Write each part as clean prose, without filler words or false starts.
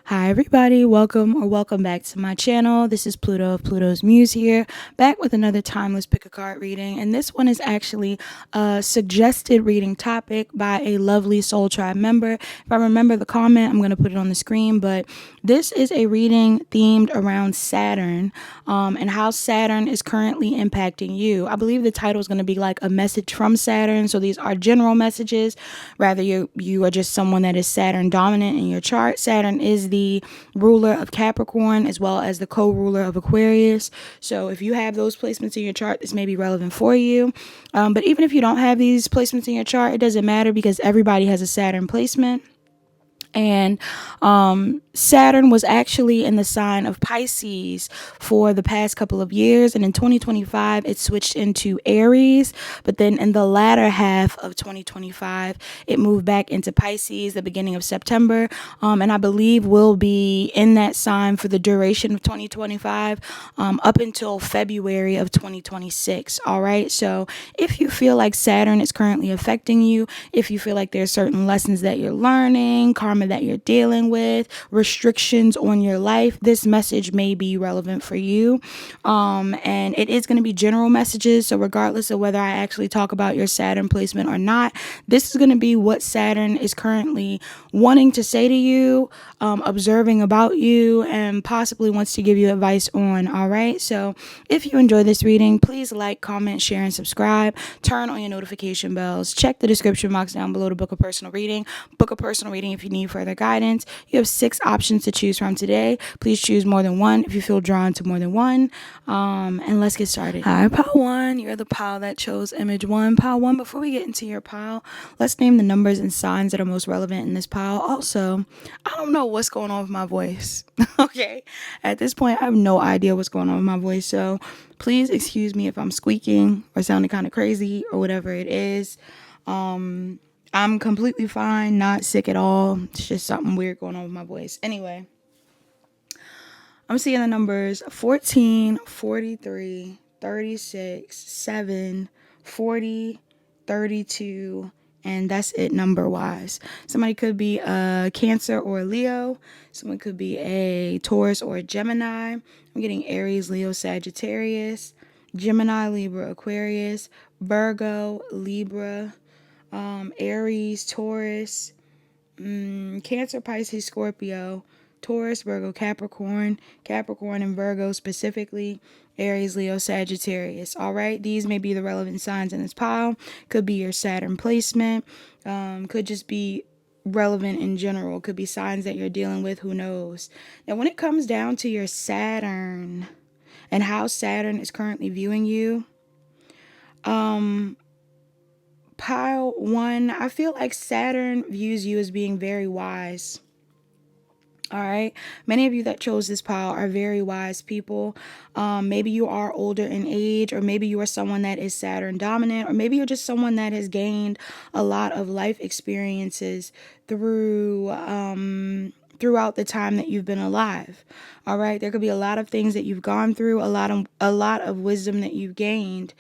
Hi everybody, welcome back to my channel. This is Pluto of Pluto's Muse here, back with another timeless pick a card reading, and this one is actually a suggested reading topic by a lovely Soul Tribe member. If I remember the comment, I'm going to put it on the screen, but this is a reading themed around Saturn and how Saturn is currently impacting you. I believe the title is going to be like a message from Saturn, so these are general messages. Rather, you are just someone that is Saturn dominant in your chart. Saturn is the ruler of Capricorn as well as the co-ruler of Aquarius. So if you have those placements in your chart, this may be relevant for you. But even if you don't have these placements in your chart, it doesn't matter because everybody has a Saturn placement. And Saturn was actually in the sign of Pisces for the past couple of years. And in 2025, it switched into Aries. But then in the latter half of 2025, it moved back into Pisces the beginning of September. And I believe will be in that sign for the duration of 2025 up until February of 2026. All right. So if you feel like Saturn is currently affecting you, if you feel like there's certain lessons that you're learning, karma that you're dealing with, restrictions on your life, this message may be relevant for you. And it is going to be general messages. So regardless of whether I actually talk about your Saturn placement or not, this is going to be what Saturn is currently wanting to say to you, observing about you, and possibly wants to give you advice on. All right. So if you enjoy this reading, please like, comment, share, and subscribe. Turn on your notification bells. Check the description box down below to book a personal reading. Book a personal reading if you need further guidance. You have 6 options to choose from today. Please choose more than one if you feel drawn to more than one. And let's get started. Hi, Pile 1. You're the pile that chose image 1. Pile 1, before we get into your pile, let's name the numbers and signs that are most relevant in this pile. Also, I don't know what's going on with my voice. Okay. At this point, I have no idea what's going on with my voice. So please excuse me if I'm squeaking or sounding kind of crazy or whatever it is. I'm completely fine, not sick at all. It's just something weird going on with my voice. Anyway, I'm seeing the numbers 14, 43, 36, 7, 40, 32, and that's it number wise. Somebody could be a Cancer or a Leo. Someone could be a Taurus or a Gemini. I'm getting Aries, Leo, Sagittarius, Gemini, Libra, Aquarius, Virgo, Libra, Aries, Taurus, Cancer, Pisces, Scorpio, Taurus, Virgo, Capricorn, Capricorn and Virgo specifically, Aries, Leo, Sagittarius. All right, these may be the relevant signs in this pile. Could be your Saturn placement. Could just be relevant in general. Could be signs that you're dealing with. Who knows? Now, when it comes down to your Saturn and how Saturn is currently viewing you, pile 1, I feel like Saturn views you as being very wise. All right. Many of you that chose this pile are very wise people. Maybe you are older in age, or maybe you are someone that is Saturn dominant, or maybe you're just someone that has gained a lot of life experiences throughout the time that you've been alive. All right. There could be a lot of things that you've gone through, a lot of wisdom that you've gained.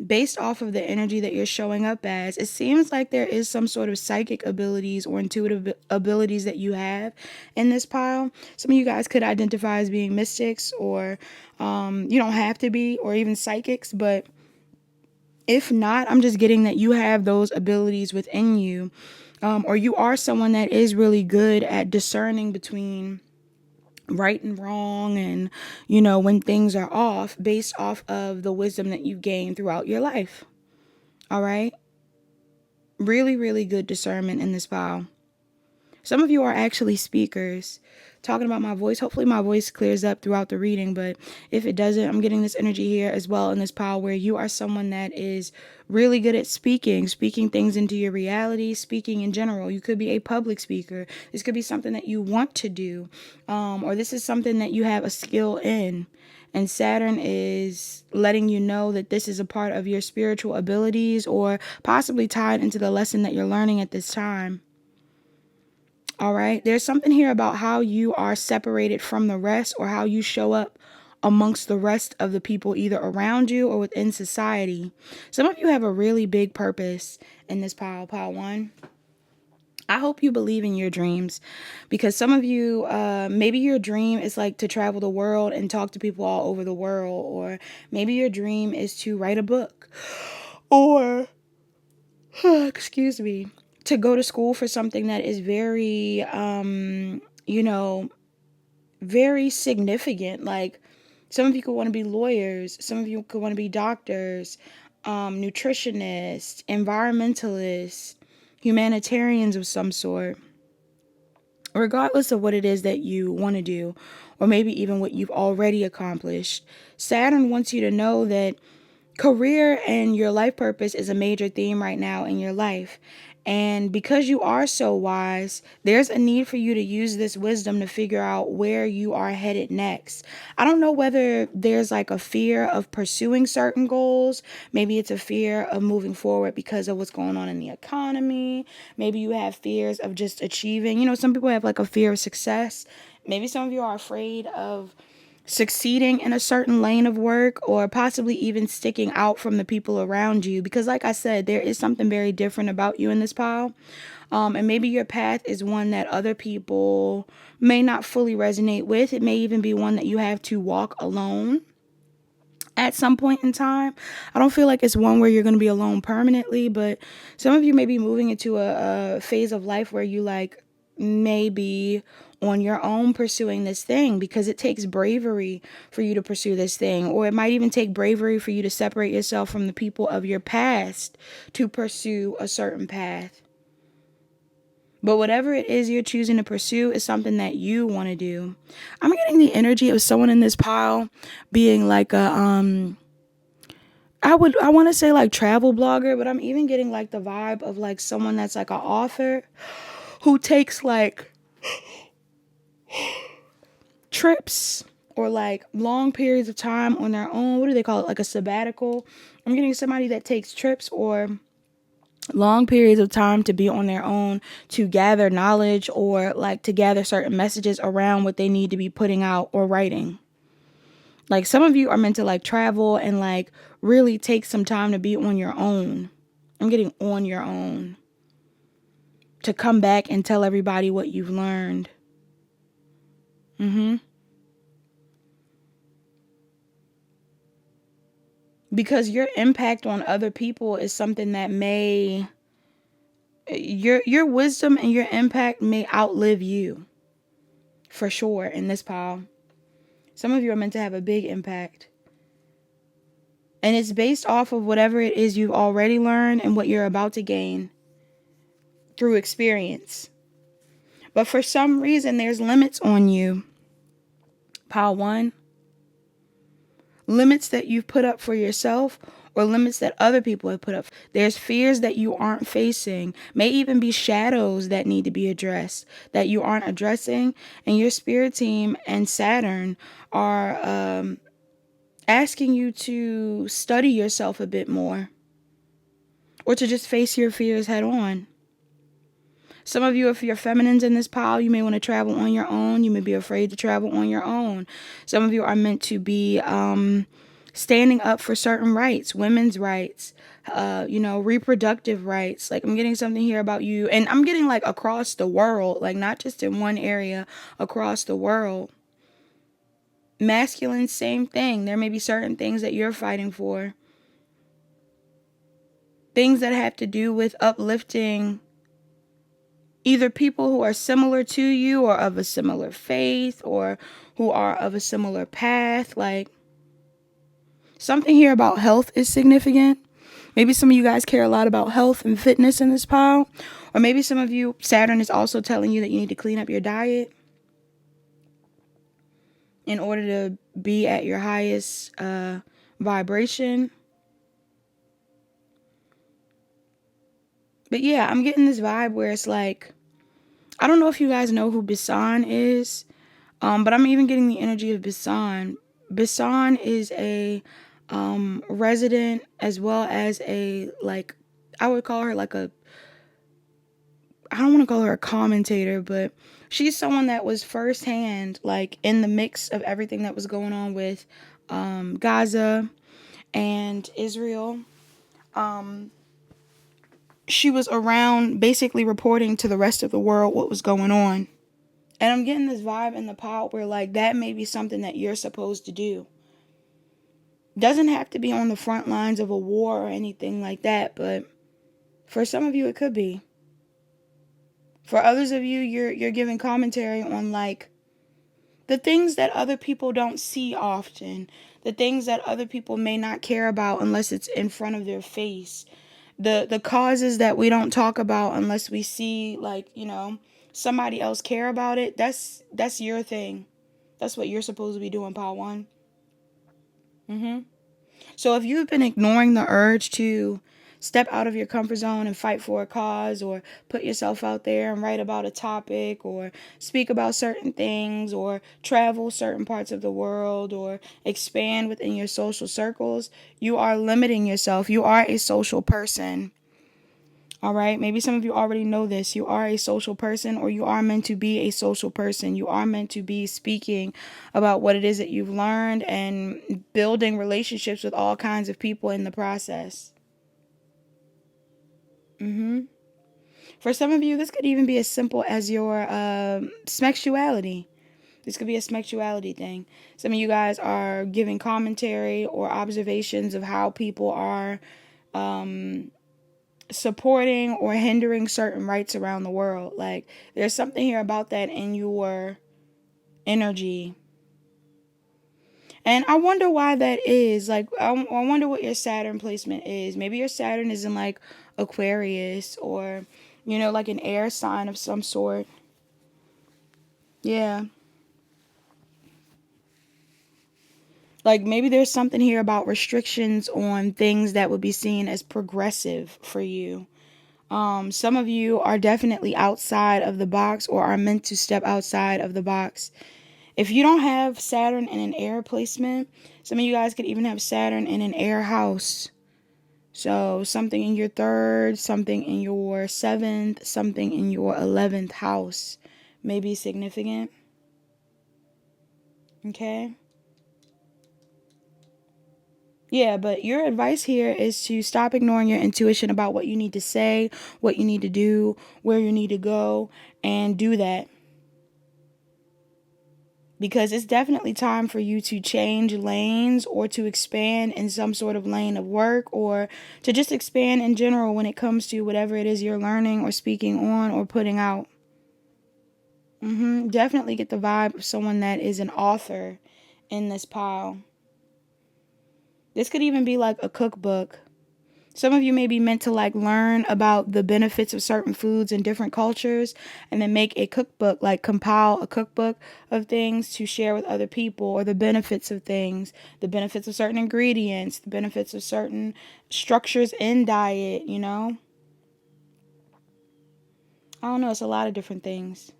Based off of the energy that you're showing up as, it seems like there is some sort of psychic abilities or intuitive abilities that you have in this pile. Some of you guys could identify as being mystics, or you don't have to be, or even psychics, but if not, I'm just getting that you have those abilities within you, or you are someone that is really good at discerning between right and wrong, and when things are off, based off of the wisdom that you've gained throughout your life. All right, really, really good discernment in this file. Some of you are actually speakers. Talking about my voice, hopefully my voice clears up throughout the reading, but if it doesn't, I'm getting this energy here as well in this pile where you are someone that is really good at speaking things into your reality, speaking in general. You could be a public speaker. This could be something that you want to do, or this is something that you have a skill in. And Saturn is letting you know that this is a part of your spiritual abilities, or possibly tied into the lesson that you're learning at this time. All right. There's something here about how you are separated from the rest, or how you show up amongst the rest of the people, either around you or within society. Some of you have a really big purpose in this pile 1. I hope you believe in your dreams, because some of you, maybe your dream is like to travel the world and talk to people all over the world, or maybe your dream is to write a book, or, excuse me, to go to school for something that is very, you know, very significant. Like, some of you could want to be lawyers, some of you could want to be doctors, nutritionists, environmentalists, humanitarians of some sort. Regardless of what it is that you want to do, or maybe even what you've already accomplished, Saturn wants you to know that career and your life purpose is a major theme right now in your life. And because you are so wise, there's a need for you to use this wisdom to figure out where you are headed next. I don't know whether there's like a fear of pursuing certain goals. Maybe it's a fear of moving forward because of what's going on in the economy. Maybe you have fears of just achieving. You know, some people have like a fear of success. Maybe some of you are afraid of succeeding in a certain lane of work, or possibly even sticking out from the people around you, because like I said, there is something very different about you in this pile. And maybe your path is one that other people may not fully resonate with. It may even be one that you have to walk alone at some point in time. I don't feel like it's one where you're going to be alone permanently, but some of you may be moving into a phase of life where you like maybe on your own pursuing this thing, because it takes bravery for you to pursue this thing, or it might even take bravery for you to separate yourself from the people of your past to pursue a certain path. But whatever it is you're choosing to pursue is something that you want to do. I'm getting the energy of someone in this pile being like a I want to say like travel blogger, but I'm even getting like the vibe of like someone that's like an author who takes like trips or like long periods of time on their own. What do they call it? Like a sabbatical. I'm getting somebody that takes trips or long periods of time to be on their own, to gather knowledge, or like to gather certain messages around what they need to be putting out or writing. Like, some of you are meant to like travel and like really take some time to be on your own. I'm getting on your own, to come back and tell everybody what you've learned. Because your impact on other people is something that may, your wisdom and your impact may outlive you, for sure, in this pile. Some of you are meant to have a big impact. And it's based off of whatever it is you've already learned and what you're about to gain through experience. But for some reason, there's limits on you. Pile 1. Limits that you've put up for yourself, or limits that other people have put up. There's fears that you aren't facing. May even be shadows that need to be addressed that you aren't addressing. And your spirit team and Saturn are asking you to study yourself a bit more, or to just face your fears head on. Some of you, if you're feminines in this pile, you may want to travel on your own. You may be afraid to travel on your own. Some of you are meant to be standing up for certain rights, women's rights, reproductive rights. Like, I'm getting something here about you, and I'm getting like across the world, like not just in one area, across the world. Masculine, same thing. There may be certain things that you're fighting for. Things that have to do with uplifting either people who are similar to you, or of a similar faith, or who are of a similar path. Like, something here about health is significant. Maybe some of you guys care a lot about health and fitness in this pile. Or maybe some of you, Saturn is also telling you that you need to clean up your diet in order to be at your highest vibration. But yeah, I'm getting this vibe where it's like, I don't know if you guys know who Bisan is, but I'm even getting the energy of Bisan. Bisan is a resident, as well as a, like, I would call her like a, I don't want to call her a commentator, but she's someone that was firsthand, like, in the mix of everything that was going on with Gaza and Israel. she was around basically reporting to the rest of the world what was going on. And I'm getting this vibe in the pot where, like, that may be something that you're supposed to do. Doesn't have to be on the front lines of a war or anything like that, but for some of you it could be. For others of you, you're giving commentary on, like, the things that other people don't see often, the things that other people may not care about unless it's in front of their face, the causes that we don't talk about unless we see, like, somebody else care about it. That's your thing. That's what you're supposed to be doing, Pile One. So if you've been ignoring the urge to step out of your comfort zone and fight for a cause, or put yourself out there and write about a topic, or speak about certain things, or travel certain parts of the world, or expand within your social circles, you are limiting yourself. You are a social person. All right. Maybe some of you already know this. You are a social person, or you are meant to be a social person. You are meant to be speaking about what it is that you've learned and building relationships with all kinds of people in the process. For some of you, this could even be as simple as your sexuality. This could be a sexuality thing. Some of you guys are giving commentary or observations of how people are supporting or hindering certain rights around the world. Like, there's something here about that in your energy. And I wonder why that is. Like, I wonder what your Saturn placement is. Maybe your Saturn is in, like, Aquarius, or, like an air sign of some sort. Yeah. Like, maybe there's something here about restrictions on things that would be seen as progressive for you. Some of you are definitely outside of the box, or are meant to step outside of the box. If you don't have Saturn in an air placement, some of you guys could even have Saturn in an air house. So something in your 3rd, something in your 7th, something in your 11th house may be significant. Okay? Yeah, but your advice here is to stop ignoring your intuition about what you need to say, what you need to do, where you need to go, and do that. Because it's definitely time for you to change lanes, or to expand in some sort of lane of work, or to just expand in general when it comes to whatever it is you're learning or speaking on or putting out. Definitely get the vibe of someone that is an author in this pile. This could even be like a cookbook. Some of you may be meant to, like, learn about the benefits of certain foods in different cultures, and then make a cookbook, like compile a cookbook of things to share with other people, or the benefits of things, the benefits of certain ingredients, the benefits of certain structures in diet, I don't know, it's a lot of different things.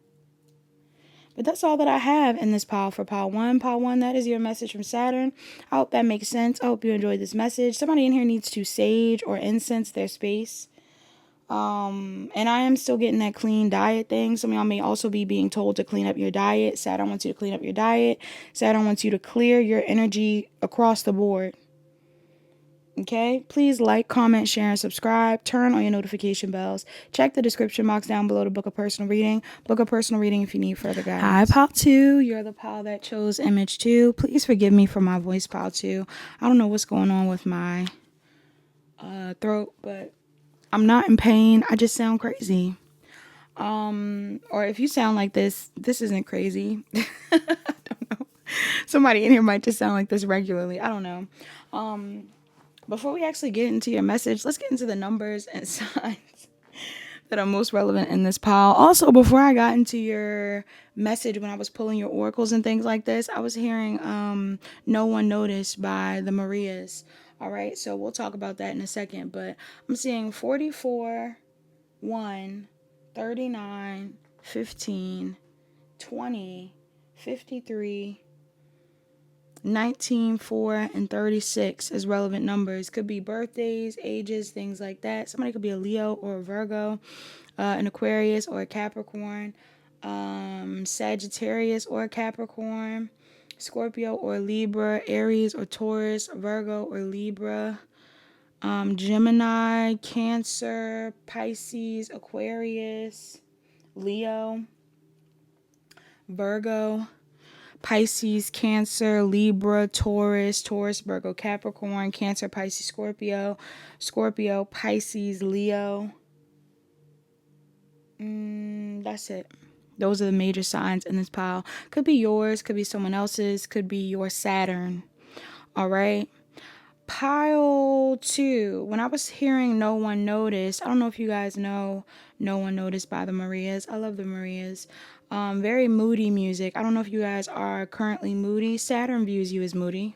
But that's all that I have in this pile for pile one. Pile one, that is your message from Saturn. I hope that makes sense. I hope you enjoyed this message. Somebody in here needs to sage or incense their space. And I am still getting that clean diet thing. Some of y'all may also be being told to clean up your diet. Saturn wants you to clean up your diet. Saturn wants you to clear your energy across the board. Okay, please like, comment, share, and subscribe. Turn on your notification bells. Check the description box down below to book a personal reading. Book a personal reading if you need further guidance. Hi, Pile 2. You're the Pile that chose image 2. Please forgive me for my voice, Pile 2. I don't know what's going on with my throat, but I'm not in pain. I just sound crazy. Or if you sound like this isn't crazy. I don't know. Somebody in here might just sound like this regularly. I don't know. Before we actually get into your message, let's get into the numbers and signs that are most relevant in this pile. Also, before I got into your message, when I was pulling your oracles and things like this, I was hearing No One Noticed by the Marias. All right, so we'll talk about that in a second. But I'm seeing 44, 1, 39, 15, 20, 53, 19, 4, and 36 as relevant numbers. Could be birthdays, ages, things like that. Somebody could be a Leo or a Virgo, an Aquarius or a Capricorn, Sagittarius or a Capricorn, Scorpio or Libra, Aries or Taurus, Virgo or Libra, Gemini, Cancer, Pisces, Aquarius, Leo, Virgo, Pisces, Cancer, Libra, Taurus, Virgo, Capricorn, Cancer, Pisces, Scorpio, Pisces, Leo. That's it. Those are the major signs in this pile. Could be yours, could be someone else's, could be your Saturn. All right. Pile 2. When I was hearing No One Noticed, I don't know if you guys know No One Noticed by the Marias. I love the Marias. Very moody music. I don't know if you guys are currently moody. Saturn views you as moody.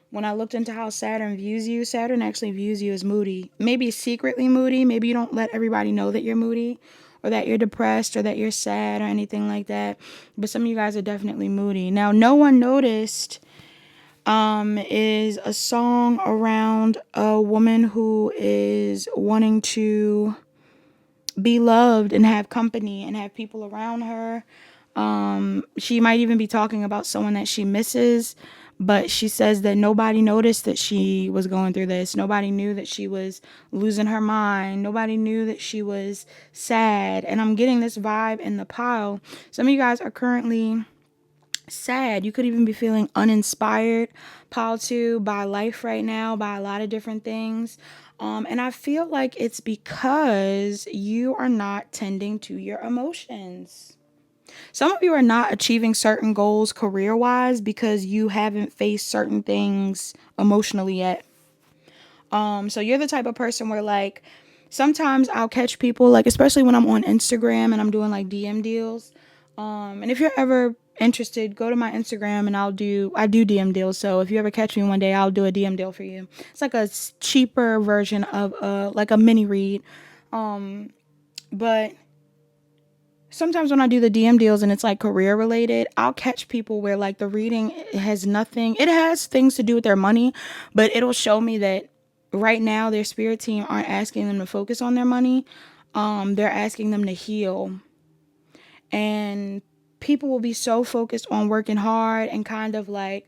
When I looked into how Saturn views you, Saturn actually views you as moody. Maybe secretly moody. Maybe you don't let everybody know that you're moody or that you're depressed or that you're sad or anything like that. But some of you guys are definitely moody. Now, No One Noticed is a song around a woman who is wanting to be loved and have company and have people around her. She might even be talking about someone that she misses, but she says that nobody noticed that she was going through this. Nobody knew that she was losing her mind. Nobody knew that she was sad. And I'm getting this vibe in the pile. Some of you guys are currently sad. You could even be feeling uninspired, pile 2, by life right now, by a lot of different things. And I feel like it's because you are not tending to your emotions. Some of you are not achieving certain goals career-wise because you haven't faced certain things emotionally yet. So you're the type of person where, like, sometimes I'll catch people, like, especially when I'm on Instagram and I'm doing like DM deals. And if you're ever interested, go to my Instagram and I do DM deals. So if you ever catch me one day, I'll do a DM deal for you. It's like a cheaper version of like a mini read. But sometimes when I do the DM deals and it's like career related, I'll catch people where like the reading has nothing. It has things to do with their money, but it'll show me that right now their spirit team aren't asking them to focus on their money. They're asking them to heal. And people will be so focused on working hard and kind of like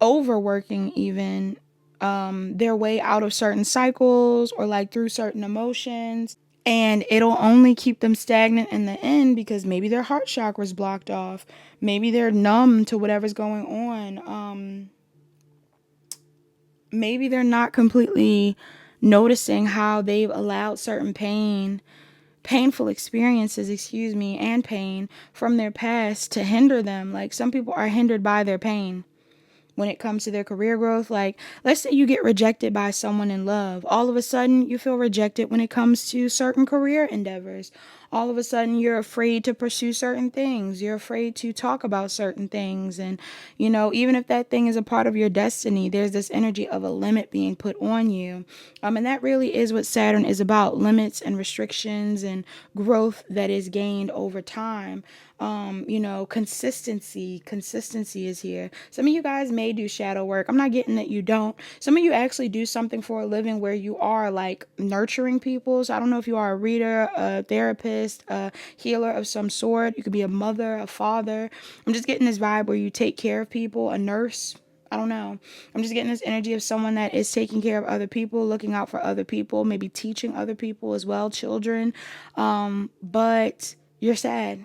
overworking even their way out of certain cycles or like through certain emotions. And it'll only keep them stagnant in the end because maybe their heart chakra's blocked off. Maybe they're numb to whatever's going on. Maybe they're not completely noticing how they've allowed certain painful experiences, and pain from their past to hinder them. Like, some people are hindered by their pain when it comes to their career growth. Like, let's say you get rejected by someone in love. All of a sudden, you feel rejected when it comes to certain career endeavors. All of a sudden, you're afraid to pursue certain things. You're afraid to talk about certain things. And, even if that thing is a part of your destiny, there's this energy of a limit being put on you. And that really is what Saturn is about: limits and restrictions and growth that is gained over time. Consistency is here. Some of you guys may do shadow work. I'm not getting that you don't. Some of you actually do something for a living where you are like nurturing people. So I don't know if you are a reader, a therapist, a healer of some sort. You could be a mother, a father. I'm just getting this vibe where you take care of people, a nurse. I don't know. I'm just getting this energy of someone that is taking care of other people, looking out for other people, maybe teaching other people as well, children. But you're sad.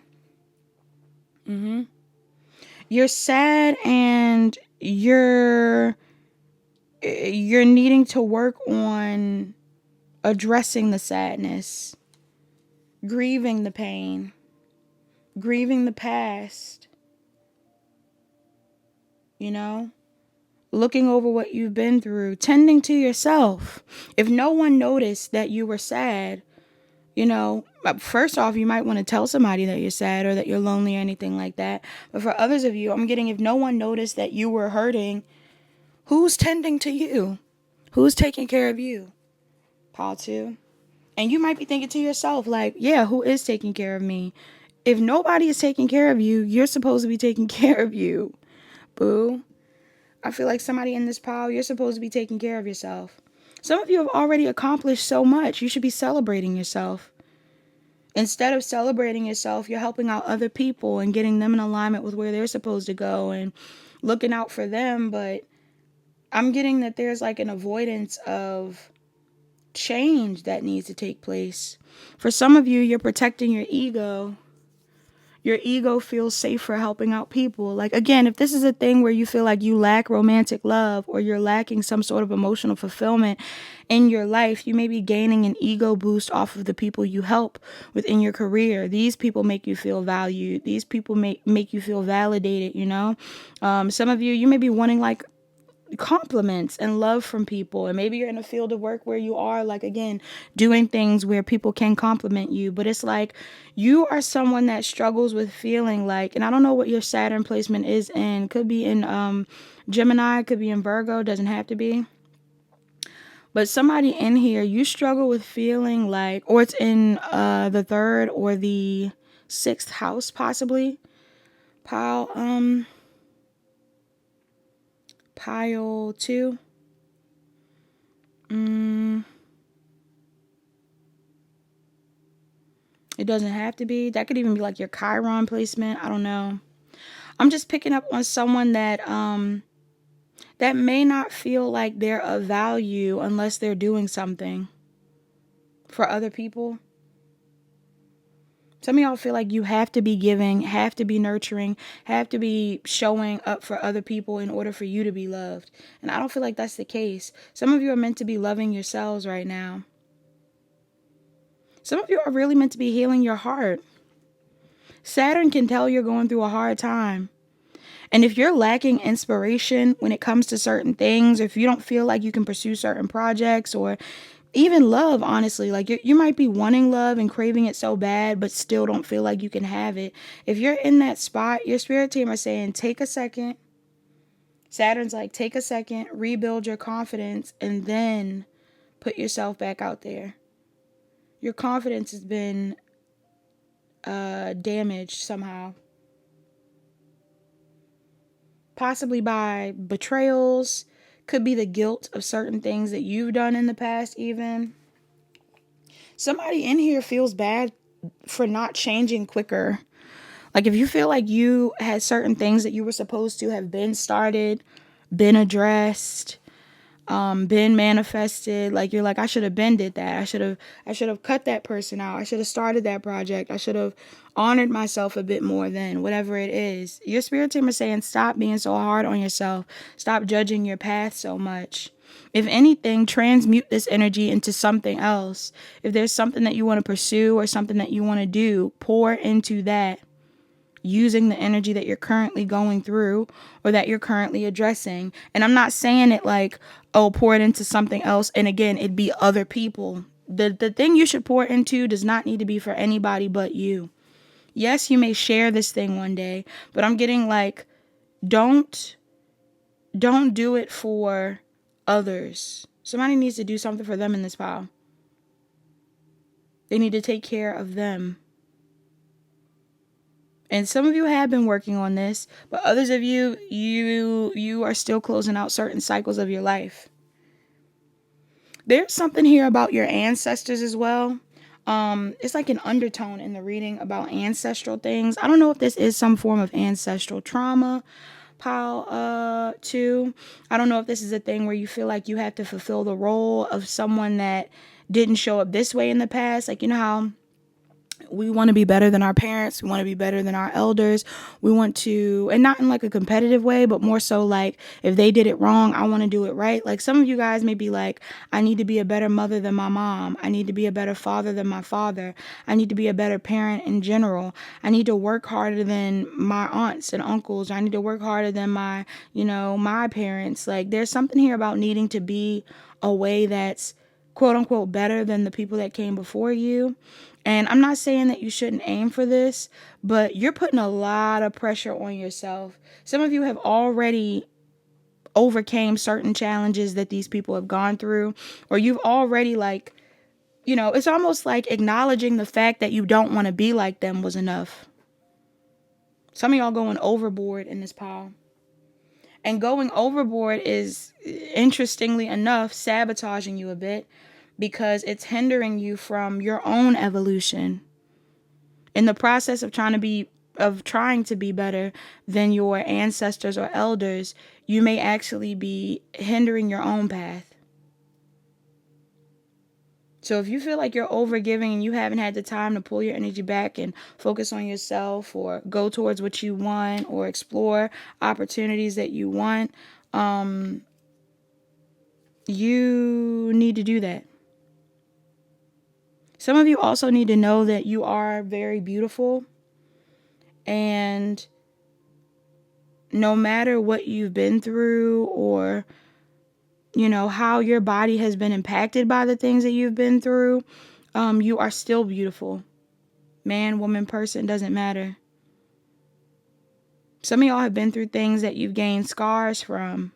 You're sad, and you're needing to work on addressing the sadness, grieving the pain, grieving the past, looking over what you've been through, tending to yourself. If no one noticed that you were sad, first off, you might want to tell somebody that you're sad or that you're lonely or anything like that. But for others of you, I'm getting, if no one noticed that you were hurting, who's tending to you? Who's taking care of you? Paul 2. And you might be thinking to yourself, like, yeah, who is taking care of me? If nobody is taking care of you, you're supposed to be taking care of you. Boo. I feel like somebody in this pile, you're supposed to be taking care of yourself. Some of you have already accomplished so much. You should be celebrating yourself. Instead of celebrating yourself, you're helping out other people and getting them in alignment with where they're supposed to go and looking out for them. But I'm getting that there's like an avoidance of change that needs to take place. For some of you, you're protecting your ego. Your ego feels safer helping out people. Like, again, if this is a thing where you feel like you lack romantic love or you're lacking some sort of emotional fulfillment in your life, you may be gaining an ego boost off of the people you help within your career. These people make you feel valued. These people make you feel validated, you know? Some of you, you may be wanting like compliments and love from people, and maybe you're in a field of work where you are like, again, doing things where people can compliment you, but it's like you are someone that struggles with feeling like, and I don't know what your Saturn placement is in, could be in Gemini, could be in Virgo, doesn't have to be, but somebody in here, you struggle with feeling like, or it's in the third or the sixth house possibly, pile 2. It doesn't have to be. That could even be like your Chiron placement. I don't know. I'm just picking up on someone that that may not feel like they're of value unless they're doing something for other people. Some of y'all feel like you have to be giving, have to be nurturing, have to be showing up for other people in order for you to be loved. And I don't feel like that's the case. Some of you are meant to be loving yourselves right now. Some of you are really meant to be healing your heart. Saturn can tell you're going through a hard time. And if you're lacking inspiration when it comes to certain things, or if you don't feel like you can pursue certain projects, or even love, honestly, like you might be wanting love and craving it so bad, but still don't feel like you can have it. If you're in that spot, your spirit team are saying, take a second. Saturn's like, take a second, rebuild your confidence, and then put yourself back out there. Your confidence has been damaged somehow. Possibly by betrayals, could be the guilt of certain things that you've done in the past even. Somebody in here feels bad for not changing quicker. Like if you feel like you had certain things that you were supposed to have been started, been addressed, been manifested, like you're like, I should have been did that. I should have cut that person out. I should have started that project. I should have honored myself a bit more than whatever it is. Your spirit team is saying, stop being so hard on yourself. Stop judging your path so much. If anything, transmute this energy into something else. If there's something that you want to pursue or something that you want to do, pour into that, using the energy that you're currently going through or that you're currently addressing. And I'm not saying it like, oh, pour it into something else. And again, it'd be other people. The thing you should pour into does not need to be for anybody but you. Yes, you may share this thing one day, but I'm getting like, don't do it for others. Somebody needs to do something for them in this pile. They need to take care of them. And some of you have been working on this, but others of you, you are still closing out certain cycles of your life. There's something here about your ancestors as well. It's like an undertone in the reading about ancestral things. I don't know if this is some form of ancestral trauma, pile 2. I don't know if this is a thing where you feel like you have to fulfill the role of someone that didn't show up this way in the past. Like, you know how we want to be better than our parents. We want to be better than our elders. We want to, and not in like a competitive way, but more so like if they did it wrong, I want to do it right. Like some of you guys may be like, I need to be a better mother than my mom. I need to be a better father than my father. I need to be a better parent in general. I need to work harder than my aunts and uncles. I need to work harder than my, my parents. Like there's something here about needing to be a way that's quote unquote better than the people that came before you. And I'm not saying that you shouldn't aim for this, but you're putting a lot of pressure on yourself. Some of you have already overcame certain challenges that these people have gone through, or you've already like, it's almost like acknowledging the fact that you don't want to be like them was enough. Some of y'all going overboard in this pile. And going overboard is, interestingly enough, sabotaging you a bit because it's hindering you from your own evolution. In the process of trying to be better than your ancestors or elders, you may actually be hindering your own path. So if you feel like you're over giving and you haven't had the time to pull your energy back and focus on yourself or go towards what you want or explore opportunities that you want, you need to do that. Some of you also need to know that you are very beautiful, and no matter what you've been through or, you know, how your body has been impacted by the things that you've been through, you are still beautiful. Man, woman, person, doesn't matter. Some of y'all have been through things that you've gained scars from.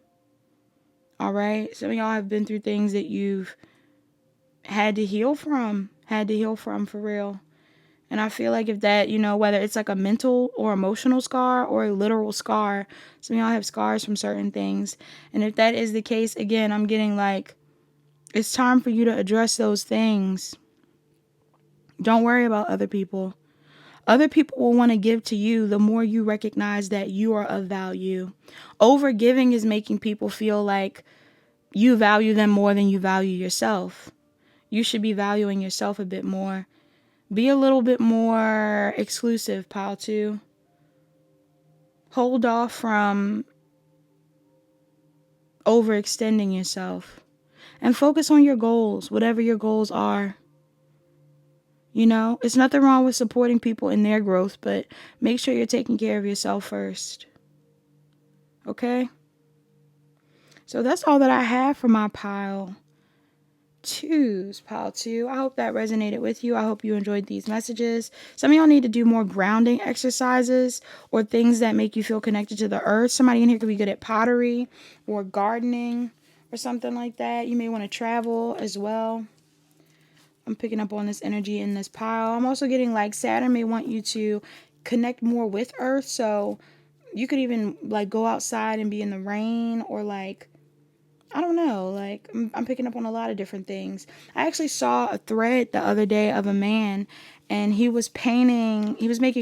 All right? Some of y'all have been through things that you've had to heal from. For real. And I feel like if that, you know, whether it's like a mental or emotional scar or a literal scar, some of y'all have scars from certain things. And if that is the case, again, I'm getting like, it's time for you to address those things. Don't worry about other people. Other people will want to give to you the more you recognize that you are of value. Overgiving is making people feel like you value them more than you value yourself. You should be valuing yourself a bit more. Be a little bit more exclusive, pile 2. Hold off from overextending yourself. And focus on your goals, whatever your goals are. You know, it's nothing wrong with supporting people in their growth, but make sure you're taking care of yourself first. Okay? So that's all that I have for my pile 2s, pile 2. I hope that resonated with you. I hope you enjoyed these messages. Some of y'all need to do more grounding exercises or things that make you feel connected to the earth. Somebody in here could be good at pottery or gardening or something like that. You may want to travel as well. I'm picking up on this energy in this pile. I'm also getting like Saturn may want you to connect more with earth. So you could even like go outside and be in the rain, or like, I don't know, like I'm picking up on a lot of different things. I actually saw a thread the other day of a man, and he was making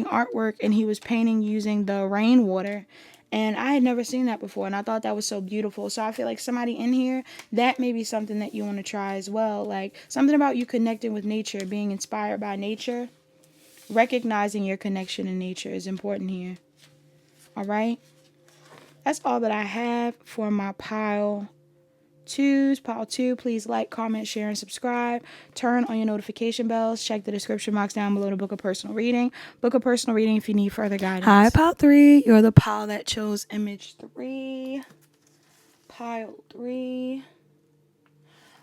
artwork, and he was painting using the rainwater. And I had never seen that before, and I thought that was so beautiful. So I feel like somebody in here, that may be something that you want to try as well. Like something about you connecting with nature, being inspired by nature. Recognizing your connection in nature is important here. All right? That's all that I have for my pile 2s. Pile 2, please like, comment, share, and subscribe. Turn on your notification bells. Check the description box down below to book a personal reading. Book a personal reading if you need further guidance. Hi, pile 3. You're the pile that chose image 3. Pile 3.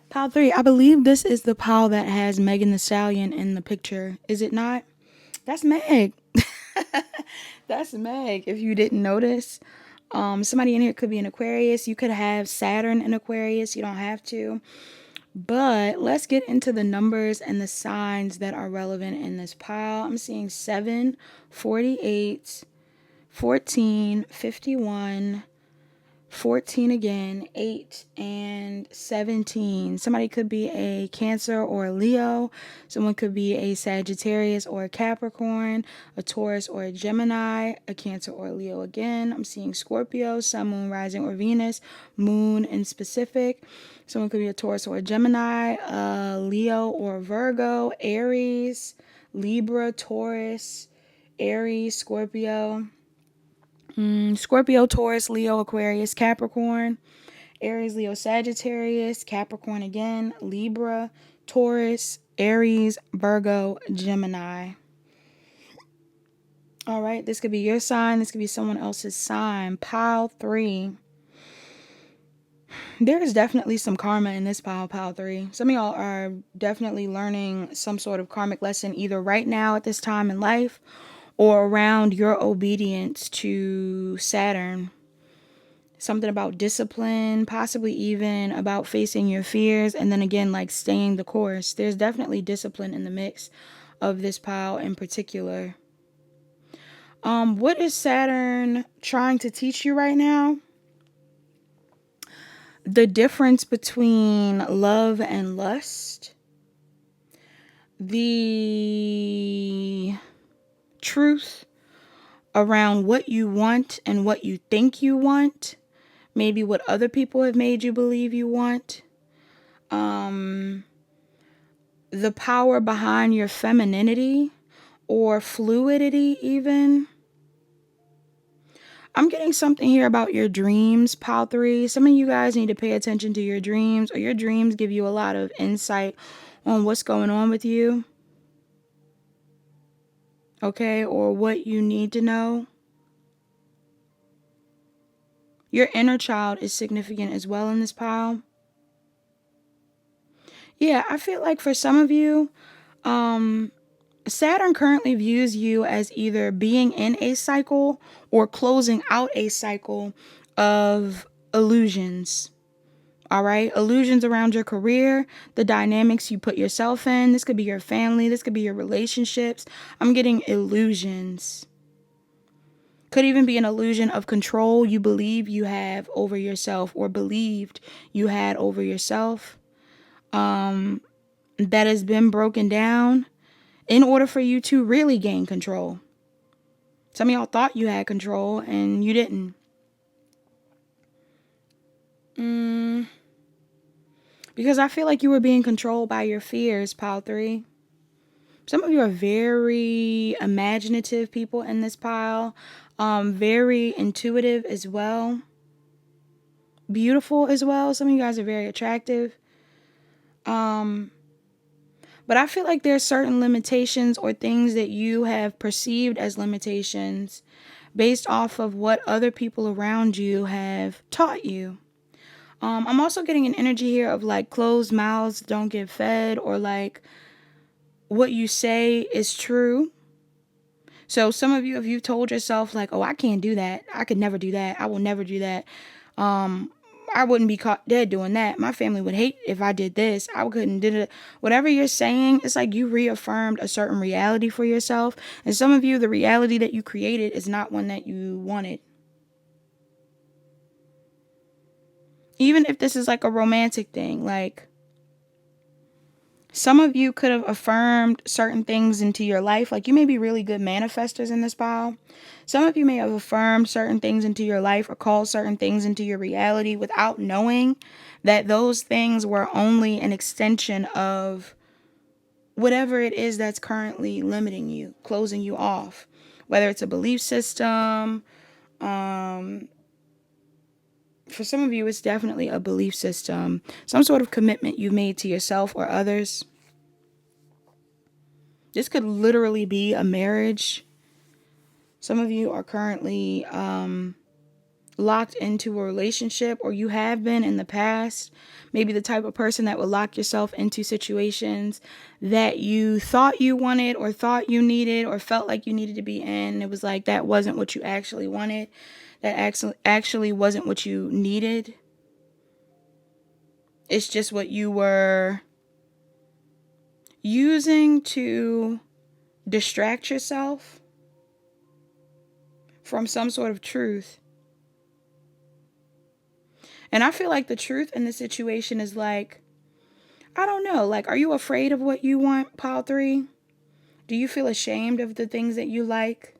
Pile 3, I believe this is the pile that has Megan Thee Stallion in the picture. Is it not? That's Meg. That's Meg, if you didn't notice. Somebody in here could be an Aquarius. You could have Saturn in Aquarius. You don't have to. But let's get into the numbers and the signs that are relevant in this pile. I'm seeing 7, 48, 14, 51, 14 again, 8, and 17. Somebody could be a Cancer or a Leo. Someone could be a Sagittarius or a Capricorn, a Taurus or a Gemini, a Cancer or a Leo again. I'm seeing Scorpio, Sun, Moon, Rising, or Venus, Moon in specific. Someone could be a Taurus or a Gemini, a Leo or Virgo, Aries, Libra, Taurus, Aries, Scorpio. Scorpio, Taurus, Leo, Aquarius, Capricorn, Aries, Leo, Sagittarius, Capricorn again, Libra, Taurus, Aries, Virgo, Gemini. All right, this could be your sign. This could be someone else's sign. Pile 3. There is definitely some karma in this pile 3. Some of y'all are definitely learning some sort of karmic lesson either right now at this time in life, or around your obedience to Saturn. Something about discipline, possibly even about facing your fears, and then again, like staying the course. There's definitely discipline in the mix of this pile in particular. What is Saturn trying to teach you right now? The difference between love and lust. The truth around what you want and what you think you want. Maybe what other people have made you believe you want. the power behind your femininity or fluidity even. I'm getting something here about your dreams, Pile 3. Some of you guys need to pay attention to your dreams, or your dreams give you a lot of insight on what's going on with you. Okay, or what you need to know. Your inner child is significant as well in this pile. Yeah, I feel like for some of you, Saturn currently views you as either being in a cycle or closing out a cycle of illusions. All right, illusions around your career, the dynamics you put yourself in. This could be your family, this could be your relationships. I'm getting illusions. Could even be an illusion of control you believe you have over yourself or believed you had over yourself. That has been broken down in order for you to really gain control. Some of y'all thought you had control and you didn't. Because I feel like you were being controlled by your fears, Pile 3. Some of you are very imaginative people in this pile. Very intuitive as well. Beautiful as well. Some of you guys are very attractive. But I feel like there's certain limitations or things that you have perceived as limitations based off of what other people around you have taught you. I'm also getting an energy here of like closed mouths don't get fed, or like what you say is true. So some of you, if you've told yourself like, oh, I can't do that. I could never do that. I will never do that. I wouldn't be caught dead doing that. My family would hate if I did this. I couldn't do it. Whatever you're saying, it's like you reaffirmed a certain reality for yourself. And some of you, the reality that you created is not one that you wanted. Even if this is like a romantic thing, like some of you could have affirmed certain things into your life. Like you may be really good manifestors in this pile. Some of you may have affirmed certain things into your life or called certain things into your reality without knowing that those things were only an extension of whatever it is that's currently limiting you, closing you off. Whether it's a belief system, for some of you, it's definitely a belief system, some sort of commitment you made to yourself or others. This could literally be a marriage. Some of you are currently locked into a relationship, or you have been in the past. Maybe the type of person that would lock yourself into situations that you thought you wanted or thought you needed or felt like you needed to be in. It was like that wasn't what you actually wanted. That actually wasn't what you needed. It's just what you were using to distract yourself from some sort of truth. And I feel like the truth in the situation is like, I don't know, like, are you afraid of what you want, Pile 3? Do you feel ashamed of the things that you like?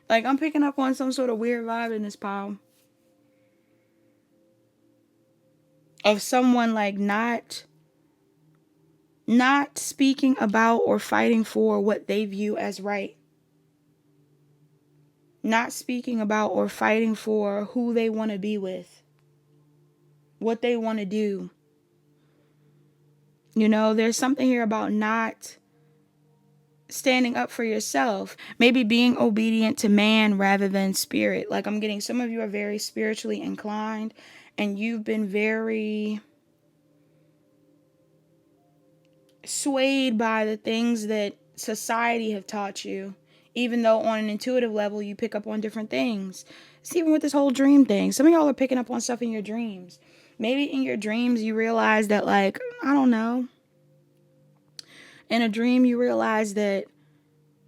Like, I'm picking up on some sort of weird vibe in this pile. Of someone like not speaking about or fighting for what they view as right. Not speaking about or fighting for who they want to be with. What they want to do. You know, there's something here about not standing up for yourself. Maybe being obedient to man rather than spirit. Like I'm getting, some of you are very spiritually inclined and you've been very swayed by the things that society have taught you. Even though on an intuitive level you pick up on different things. It's even with this whole dream thing. Some of y'all are picking up on stuff in your dreams. Maybe in your dreams you realize that, like, I don't know. In a dream you realize that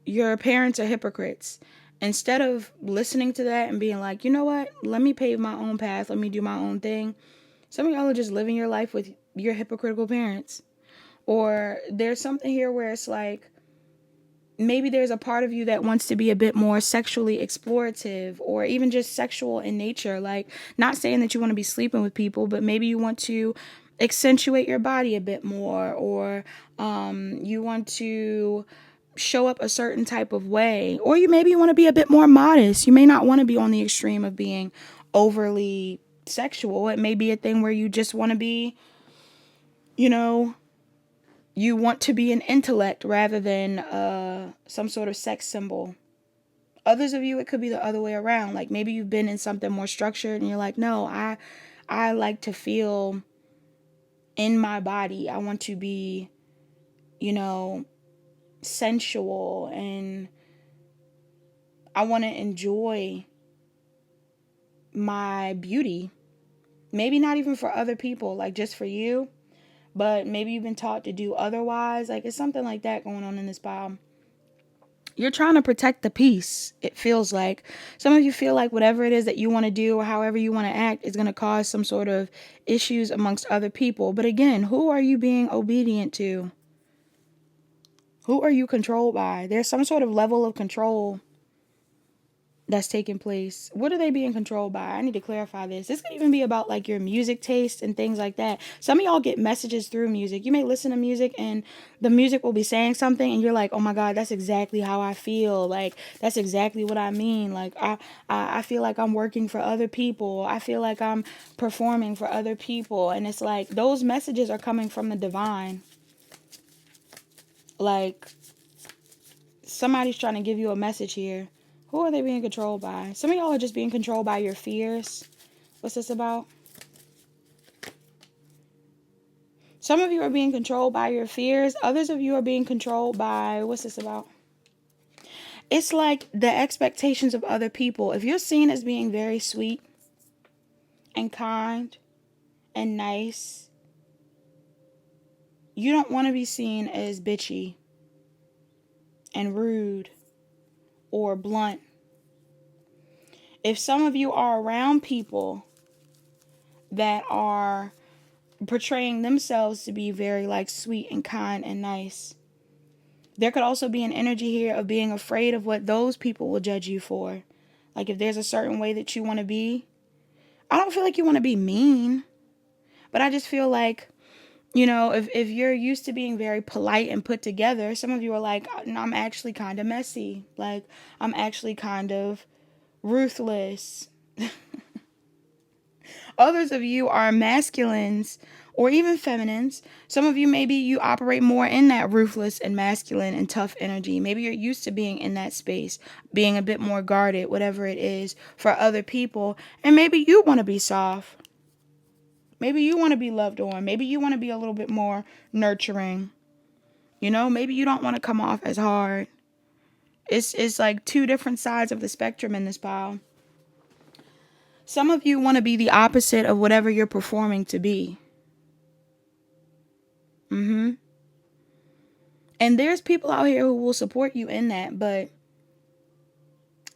your parents are hypocrites. Instead of listening to that and being like, you know what? Let me pave my own path. Let me do my own thing. Some of y'all are just living your life with your hypocritical parents. Or there's something here where it's like, maybe there's a part of you that wants to be a bit more sexually explorative or even just sexual in nature. Like, not saying that you want to be sleeping with people, but maybe you want to accentuate your body a bit more, or you want to show up a certain type of way, or you want to be a bit more modest. You may not want to be on the extreme of being overly sexual. It may be a thing where you just want to be, you want to be an intellect rather than some sort of sex symbol. Others of you, it could be the other way around. Like maybe you've been in something more structured and you're like, no, I like to feel in my body. I want to be, sensual, and I want to enjoy my beauty. Maybe not even for other people, like just for you, but maybe you've been taught to do otherwise. Like it's something like that going on in this pile. You're trying to protect the peace. It feels like some of you feel like whatever it is that you want to do or however you want to act is going to cause some sort of issues amongst other people. But again, who are you being obedient to? Who are you controlled by? There's some sort of level of control that's taking place. What are they being controlled by? I need to clarify this. This could even be about like your music taste and things like that. Some of y'all get messages through music. You may listen to music and the music will be saying something and you're like, oh my God, that's exactly how I feel. Like that's exactly what I mean. Like I feel like I'm working for other people. I feel like I'm performing for other people. And it's like those messages are coming from the divine. Like somebody's trying to give you a message here. Who are they being controlled by? Some of y'all are just being controlled by your fears. What's this about? Some of you are being controlled by your fears. Others of you are being controlled by, what's this about? It's like the expectations of other people. If you're seen as being very sweet and kind and nice, you don't want to be seen as bitchy and rude or blunt. If some of you are around people that are portraying themselves to be very like sweet and kind and nice, there could also be an energy here of being afraid of what those people will judge you for. Like if there's a certain way that you want to be, I don't feel like you want to be mean, but I just feel like, if you're used to being very polite and put together, some of you are like, I'm actually kind of messy. Like I'm actually kind of ruthless. Others of you are masculines or even feminines. Some of you, maybe you operate more in that ruthless and masculine and tough energy. Maybe you're used to being in that space, being a bit more guarded, whatever it is for other people. And maybe you want to be soft. Maybe you want to be loved on. Maybe you want to be a little bit more nurturing. Maybe you don't want to come off as hard. It's like two different sides of the spectrum in this pile. Some of you want to be the opposite of whatever you're performing to be. And there's people out here who will support you in that, but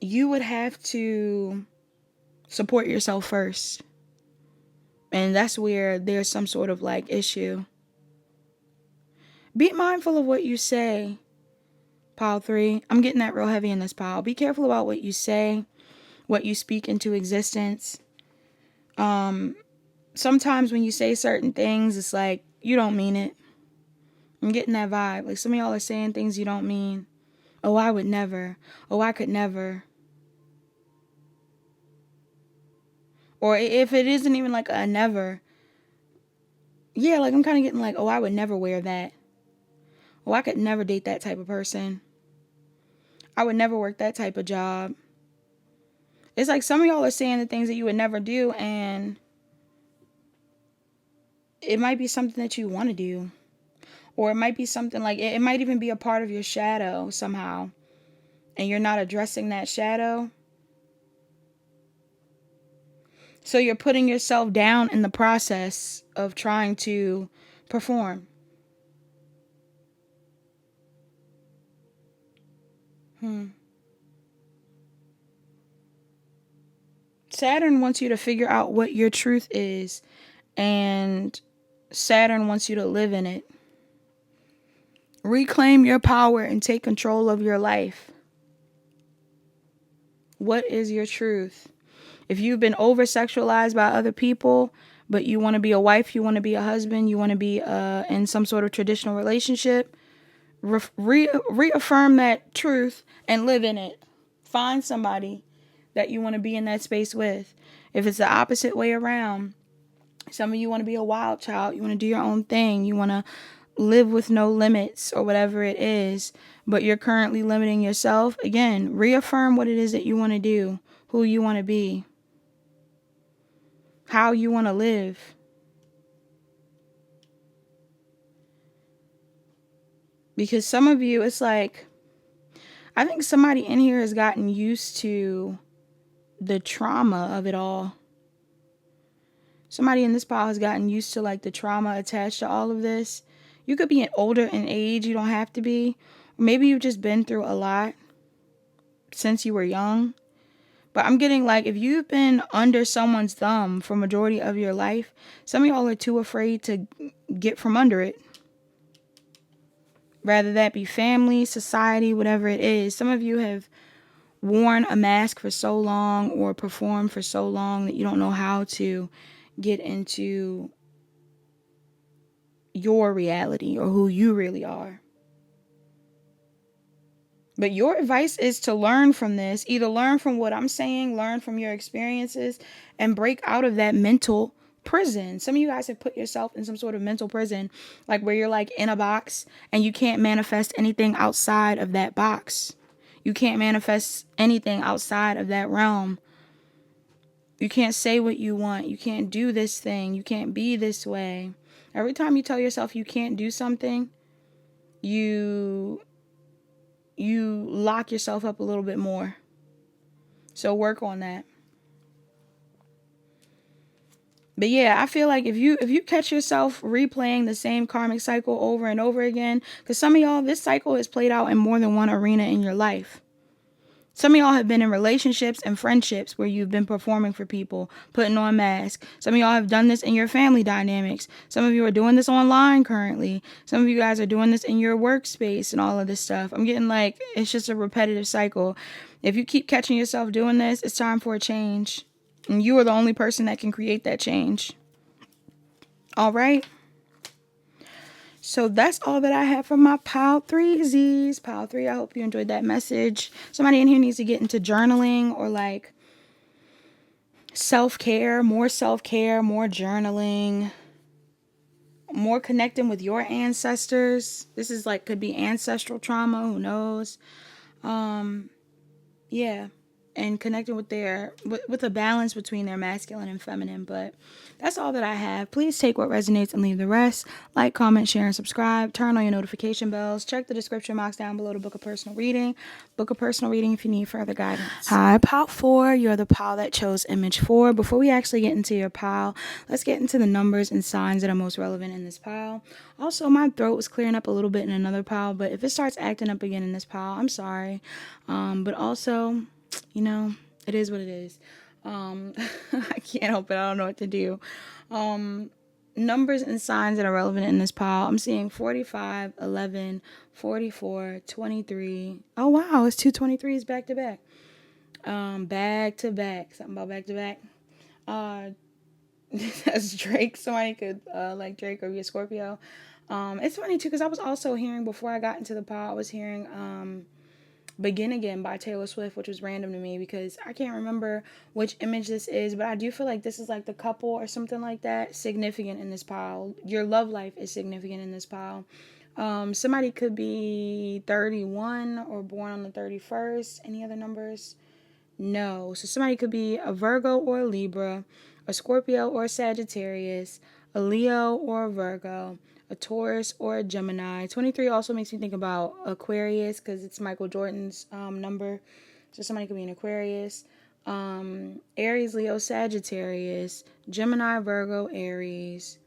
you would have to support yourself first. And that's where there's some sort of like issue. Be mindful of what you say, pile 3. I'm getting that real heavy in this pile. Be careful about what you say, what you speak into existence. Sometimes when you say certain things, it's like you don't mean it. I'm getting that vibe. Like some of y'all are saying things you don't mean. Oh, I would never. Oh, I could never. Or if it isn't even like a never. Yeah, like I'm kind of getting like, oh, I would never wear that. Oh, I could never date that type of person. I would never work that type of job. It's like some of y'all are saying the things that you would never do, and it might be something that you want to do. Or it might be something like, it might even be a part of your shadow somehow. And you're not addressing that shadow. So you're putting yourself down in the process of trying to perform. Saturn wants you to figure out what your truth is. And Saturn wants you to live in it. Reclaim your power and take control of your life. What is your truth? If you've been over-sexualized by other people, but you want to be a wife, you want to be a husband, you want to be in some sort of traditional relationship, reaffirm that truth and live in it. Find somebody that you want to be in that space with. If it's the opposite way around, some of you want to be a wild child, you want to do your own thing, you want to live with no limits or whatever it is, but you're currently limiting yourself. Again, reaffirm what it is that you want to do, who you want to be, how you want to live. Because some of you, it's like, I think somebody in here has gotten used to the trauma of it all. Somebody in this pile has gotten used to like the trauma attached to all of this. You could be older in age, you don't have to be. Or maybe you've just been through a lot since you were young. But I'm getting like, if you've been under someone's thumb for majority of your life, some of y'all are too afraid to get from under it. Rather that be family, society, whatever it is. Some of you have worn a mask for so long or performed for so long that you don't know how to get into your reality or who you really are. But your advice is to learn from this. Either learn from what I'm saying, learn from your experiences, and break out of that mental prison. Some of you guys have put yourself in some sort of mental prison, like where you're like in a box and you can't manifest anything outside of that box. You can't manifest anything outside of that realm. You can't say what you want. You can't do this thing. You can't be this way. Every time you tell yourself you can't do something, you lock yourself up a little bit more. So work on that. But yeah, I feel like if you catch yourself replaying the same karmic cycle over and over again, because some of y'all, this cycle is played out in more than one arena in your life. Some of y'all have been in relationships and friendships where you've been performing for people, putting on masks. Some of y'all have done this in your family dynamics. Some of you are doing this online currently. Some of you guys are doing this in your workspace and all of this stuff. I'm getting like, it's just a repetitive cycle. If you keep catching yourself doing this, it's time for a change. And you are the only person that can create that change. All right. So that's all that I have from my Pile 3Zs. Pile 3, I hope you enjoyed that message. Somebody in here needs to get into journaling or like self-care, more journaling, more connecting with your ancestors. This is like, could be ancestral trauma, who knows? Yeah. And connecting with with a balance between their masculine and feminine. But that's all that I have. Please take what resonates and leave the rest. Like, comment, share, and subscribe. Turn on your notification bells. Check the description box down below to book a personal reading. Book a personal reading if you need further guidance. Hi, Pile 4. You're the pile that chose image 4. Before we actually get into your pile, let's get into the numbers and signs that are most relevant in this pile. Also, my throat was clearing up a little bit in another pile, but if it starts acting up again in this pile, I'm sorry. But also, you know, it is what it is. I can't help it. I don't know what to do. Numbers and signs that are relevant in this pile. I'm seeing 45, 11, 44, 23. Oh, wow. It's 2 23s back to back. Back to back. Something about back to back. That's Drake. Somebody could like Drake or be a Scorpio. It's funny, too, because I was also hearing, before I got into the pile, I was hearing Begin Again by Taylor Swift, which was random to me because I can't remember which image this is, but I do feel like this is like the couple or something like that significant in this pile. Your love life is significant in this pile. Somebody could be 31 or born on the 31st. Any other numbers? No. So somebody could be a Virgo or a Libra, a Scorpio or a Sagittarius, a Leo or a Virgo, a Taurus or a Gemini. 23 also makes me think about Aquarius because it's Michael Jordan's number. So somebody could be an Aquarius. Aries, Leo, Sagittarius, Gemini, Virgo, Aries,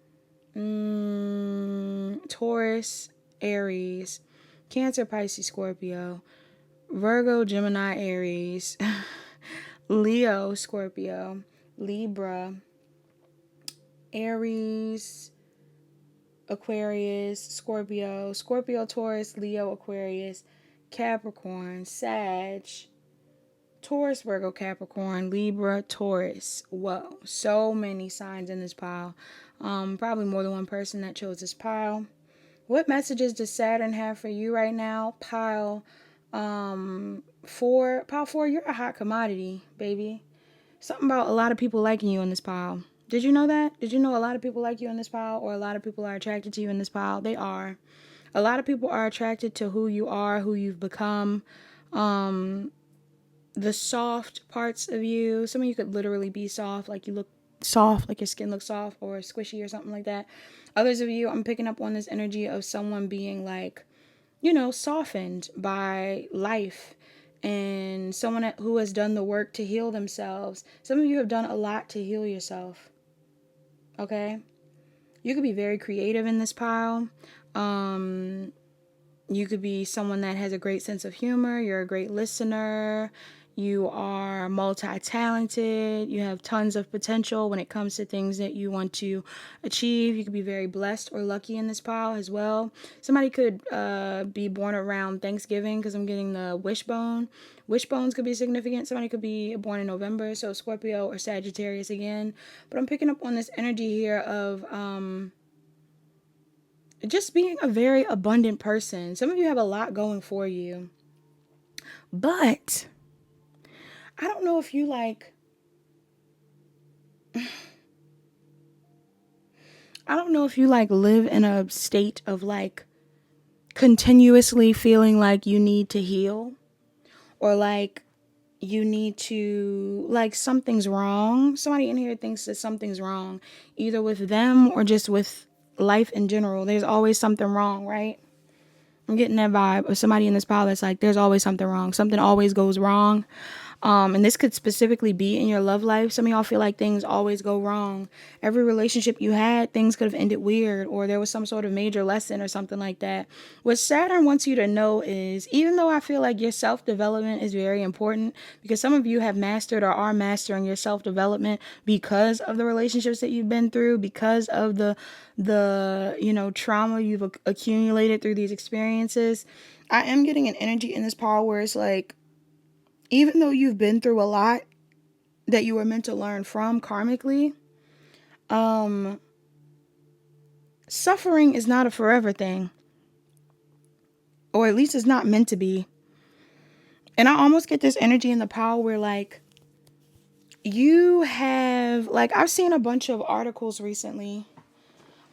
Taurus, Aries, Cancer, Pisces, Scorpio, Virgo, Gemini, Aries, Leo, Scorpio, Libra, Aries, Aquarius, Scorpio, Taurus, Leo, Aquarius, Capricorn, Sag, Taurus, Virgo, Capricorn, Libra, Taurus. Whoa, so many signs in this pile. Probably more than one person that chose this pile. What messages does Saturn have for you right now? Pile 4. Pile 4, you're a hot commodity, baby. Something about a lot of people liking you in this pile. Did you know that? Did you know a lot of people like you in this pile, or a lot of people are attracted to you in this pile? They are. A lot of people are attracted to who you are, who you've become. The soft parts of you. Some of you could literally be soft, like you look soft, like your skin looks soft or squishy or something like that. Others of you, I'm picking up on this energy of someone being like, softened by life, and someone who has done the work to heal themselves. Some of you have done a lot to heal yourself. Okay? You could be very creative in this pile. You could be someone that has a great sense of humor. You're a great listener. You are multi-talented. You have tons of potential when it comes to things that you want to achieve. You could be very blessed or lucky in this pile as well. Somebody could be born around Thanksgiving, because I'm getting the wishbone. Wishbones could be significant. Somebody could be born in November, so Scorpio or Sagittarius again. But I'm picking up on this energy here of just being a very abundant person. Some of you have a lot going for you. But I don't know if you like... I don't know if you like live in a state of like continuously feeling like you need to heal, or like you need to, like, something's wrong. Somebody in here thinks that something's wrong, either with them or just with life in general. There's always something wrong, right? I'm getting that vibe of somebody in this pile that's like, there's always something wrong. Something always goes wrong. And this could specifically be in your love life. Some of y'all feel like things always go wrong. Every relationship you had, things could have ended weird, or there was some sort of major lesson or something like that. What Saturn wants you to know is, even though I feel like your self-development is very important, because some of you have mastered or are mastering your self-development because of the relationships that you've been through, because of the trauma you've accumulated through these experiences. I am getting an energy in this power where it's like, even though you've been through a lot that you were meant to learn from karmically, suffering is not a forever thing. Or at least it's not meant to be. And I almost get this energy in the power where, like, you have, like, I've seen a bunch of articles recently,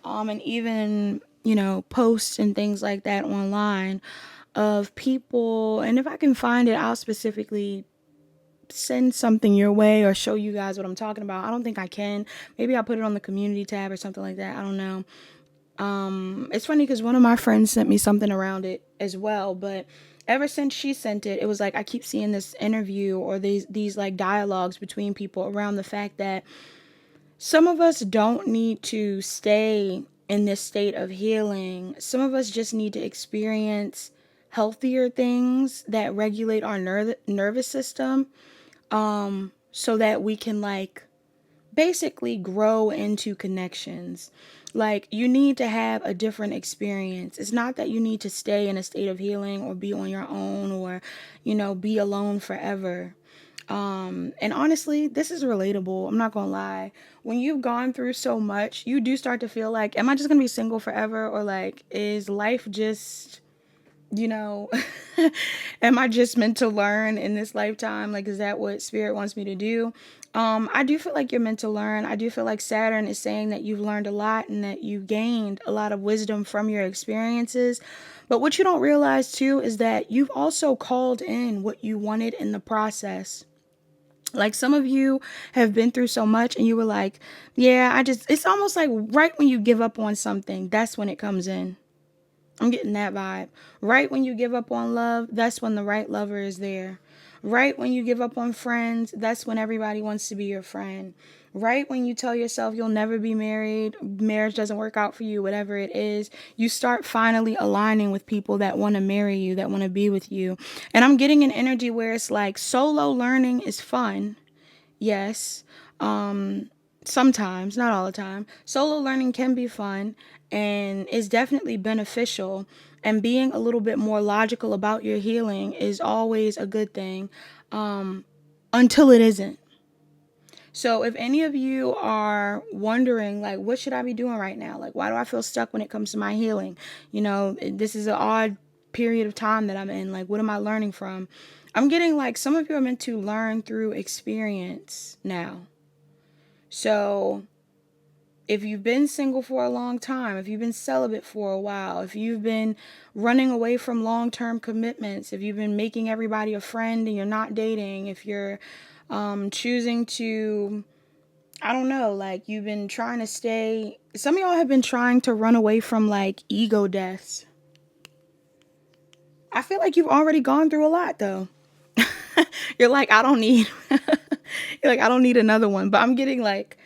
and even, posts and things like that online of people, and if I can find it, I'll specifically send something your way or show you guys what I'm talking about. I don't think I can. Maybe I'll put it on the community tab or something like that. I don't know. It's funny because one of my friends sent me something around it as well, but ever since she sent it, it was like I keep seeing this interview or these like dialogues between people around the fact that some of us don't need to stay in this state of healing. Some of us just need to experience healthier things that regulate our nervous system, so that we can, like, basically grow into connections. Like, you need to have a different experience. It's not that you need to stay in a state of healing or be on your own or, be alone forever. And honestly, this is relatable. I'm not gonna lie. When you've gone through so much, you do start to feel like, am I just gonna be single forever? Or like, is life just, am I just meant to learn in this lifetime? Like, is that what spirit wants me to do? I do feel like you're meant to learn. I do feel like Saturn is saying that you've learned a lot and that you've gained a lot of wisdom from your experiences. But what you don't realize too is that you've also called in what you wanted in the process. Like, some of you have been through so much and you were like, yeah, it's almost like right when you give up on something, that's when it comes in. I'm getting that vibe. Right when you give up on love, that's when the right lover is there. Right when you give up on friends, that's when everybody wants to be your friend. Right when you tell yourself you'll never be married, marriage doesn't work out for you, whatever it is, you start finally aligning with people that want to marry you, that want to be with you. And I'm getting an energy where it's like, solo learning is fun. Yes. Sometimes, not all the time. Solo learning can be fun and is definitely beneficial. And being a little bit more logical about your healing is always a good thing. until it isn't. So if any of you are wondering, like, what should I be doing right now? Like, why do I feel stuck when it comes to my healing? You know, this is an odd period of time that I'm in. Like, what am I learning from? I'm getting like some of you are meant to learn through experience now. So if you've been single for a long time, if you've been celibate for a while, if you've been running away from long-term commitments, if you've been making everybody a friend and you're not dating, if you're choosing to, I don't know, like you've been trying to stay, some of y'all have been trying to run away from like ego deaths. I feel like you've already gone through a lot though. You're like, I don't need, you're like, I don't need another one. But I'm getting like,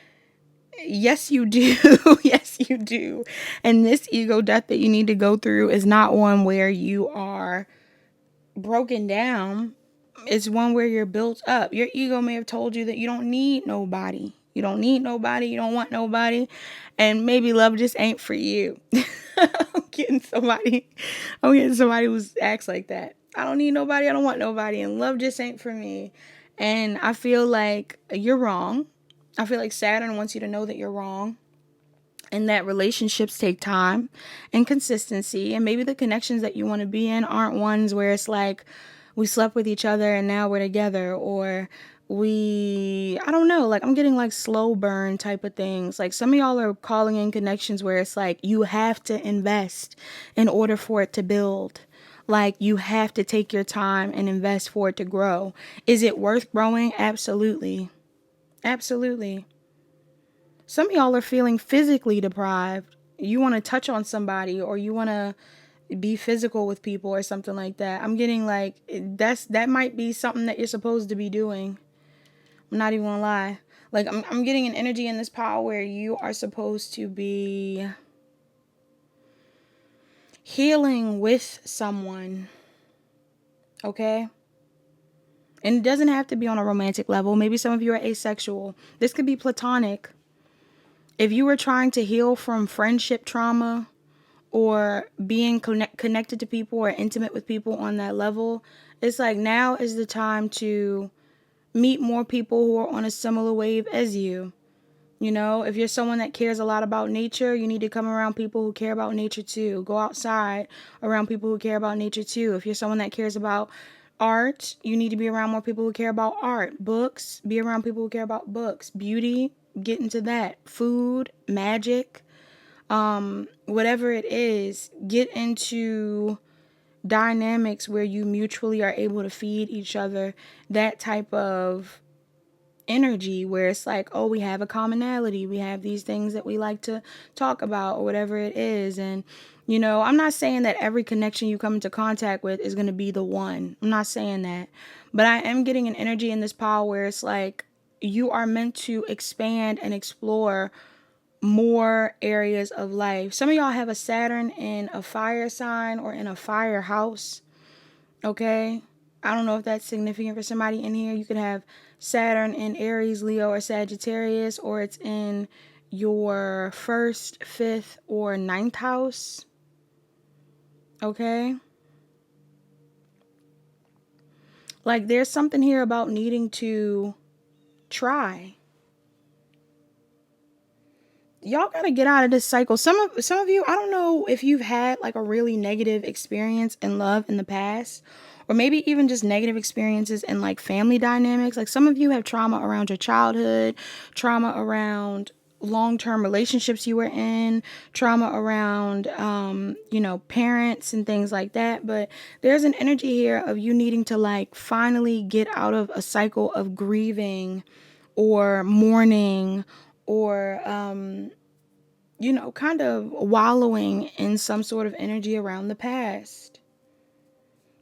yes, you do. Yes, you do. And this ego death that you need to go through is not one where you are broken down. It's one where you're built up. Your ego may have told you that you don't need nobody. You don't need nobody. You don't want nobody. And maybe love just ain't for you. I'm getting somebody who acts like that. I don't need nobody. I don't want nobody. And love just ain't for me. And I feel like you're wrong. I feel like Saturn wants you to know that you're wrong. And that relationships take time and consistency. And maybe the connections that you want to be in aren't ones where it's like we slept with each other and now we're together. Or I don't know, like I'm getting like slow burn type of things. Like some of y'all are calling in connections where it's like you have to invest in order for it to build. Like you have to take your time and invest for it to grow. Is it worth growing? Absolutely. Absolutely. Some of y'all are feeling physically deprived. You want to touch on somebody or you want to be physical with people or something like that. I'm getting like that might be something that you're supposed to be doing. I'm not even gonna lie. Like I'm getting an energy in this power where you are supposed to be healing with someone. Okay? And it doesn't have to be on a romantic level. Maybe some of you are asexual. This could be platonic. If you were trying to heal from friendship trauma or being connected to people or intimate with people on that level, it's like now is the time to meet more people who are on a similar wave as you. You know, if you're someone that cares a lot about nature, you need to come around people who care about nature too. Go outside around people who care about nature too. If you're someone that cares about art, you need to be around more people who care about art. Books, be around people who care about books. Beauty, get into that. Food, magic, whatever it is, get into dynamics where you mutually are able to feed each other that type of energy where it's like, oh, we have a commonality, we have these things that we like to talk about or whatever it is. And you know, I'm not saying that every connection you come into contact with is going to be the one. I'm not saying that, but I am getting an energy in this power where it's like you are meant to expand and explore more areas of life. Some of y'all have a Saturn in a fire sign or in a fire house. Okay? I don't know if that's significant for somebody in here. You could have Saturn in Aries, Leo, or Sagittarius, or it's in your first, fifth, or ninth house. Okay? Like there's something here about needing to try. Y'all gotta get out of this cycle. Some of you, I don't know if you've had like a really negative experience in love in the past, or maybe even just negative experiences in like family dynamics. Like some of you have trauma around your childhood, trauma around long-term relationships you were in, trauma around parents and things like that. But there's an energy here of you needing to like finally get out of a cycle of grieving or mourning or kind of wallowing in some sort of energy around the past.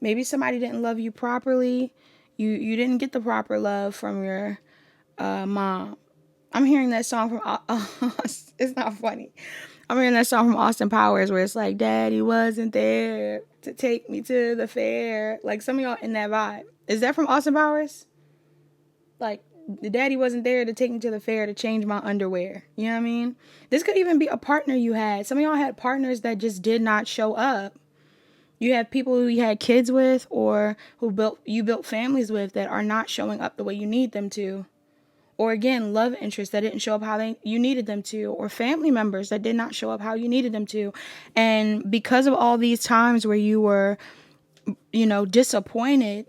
Maybe somebody didn't love you properly. You didn't get the proper love from your mom. I'm hearing that song from it's not funny. I'm hearing that song from Austin Powers where it's like, Daddy wasn't there to take me to the fair. Like some of y'all in that vibe. Is that from Austin Powers? Like, the daddy wasn't there to take me to the fair to change my underwear. You know what I mean? This could even be a partner you had. Some of y'all had partners that just did not show up. You have people who you had kids with or you built families with that are not showing up the way you need them to. Or again, love interests that didn't show up how you needed them to, or family members that did not show up how you needed them to. And because of all these times where you were, disappointed,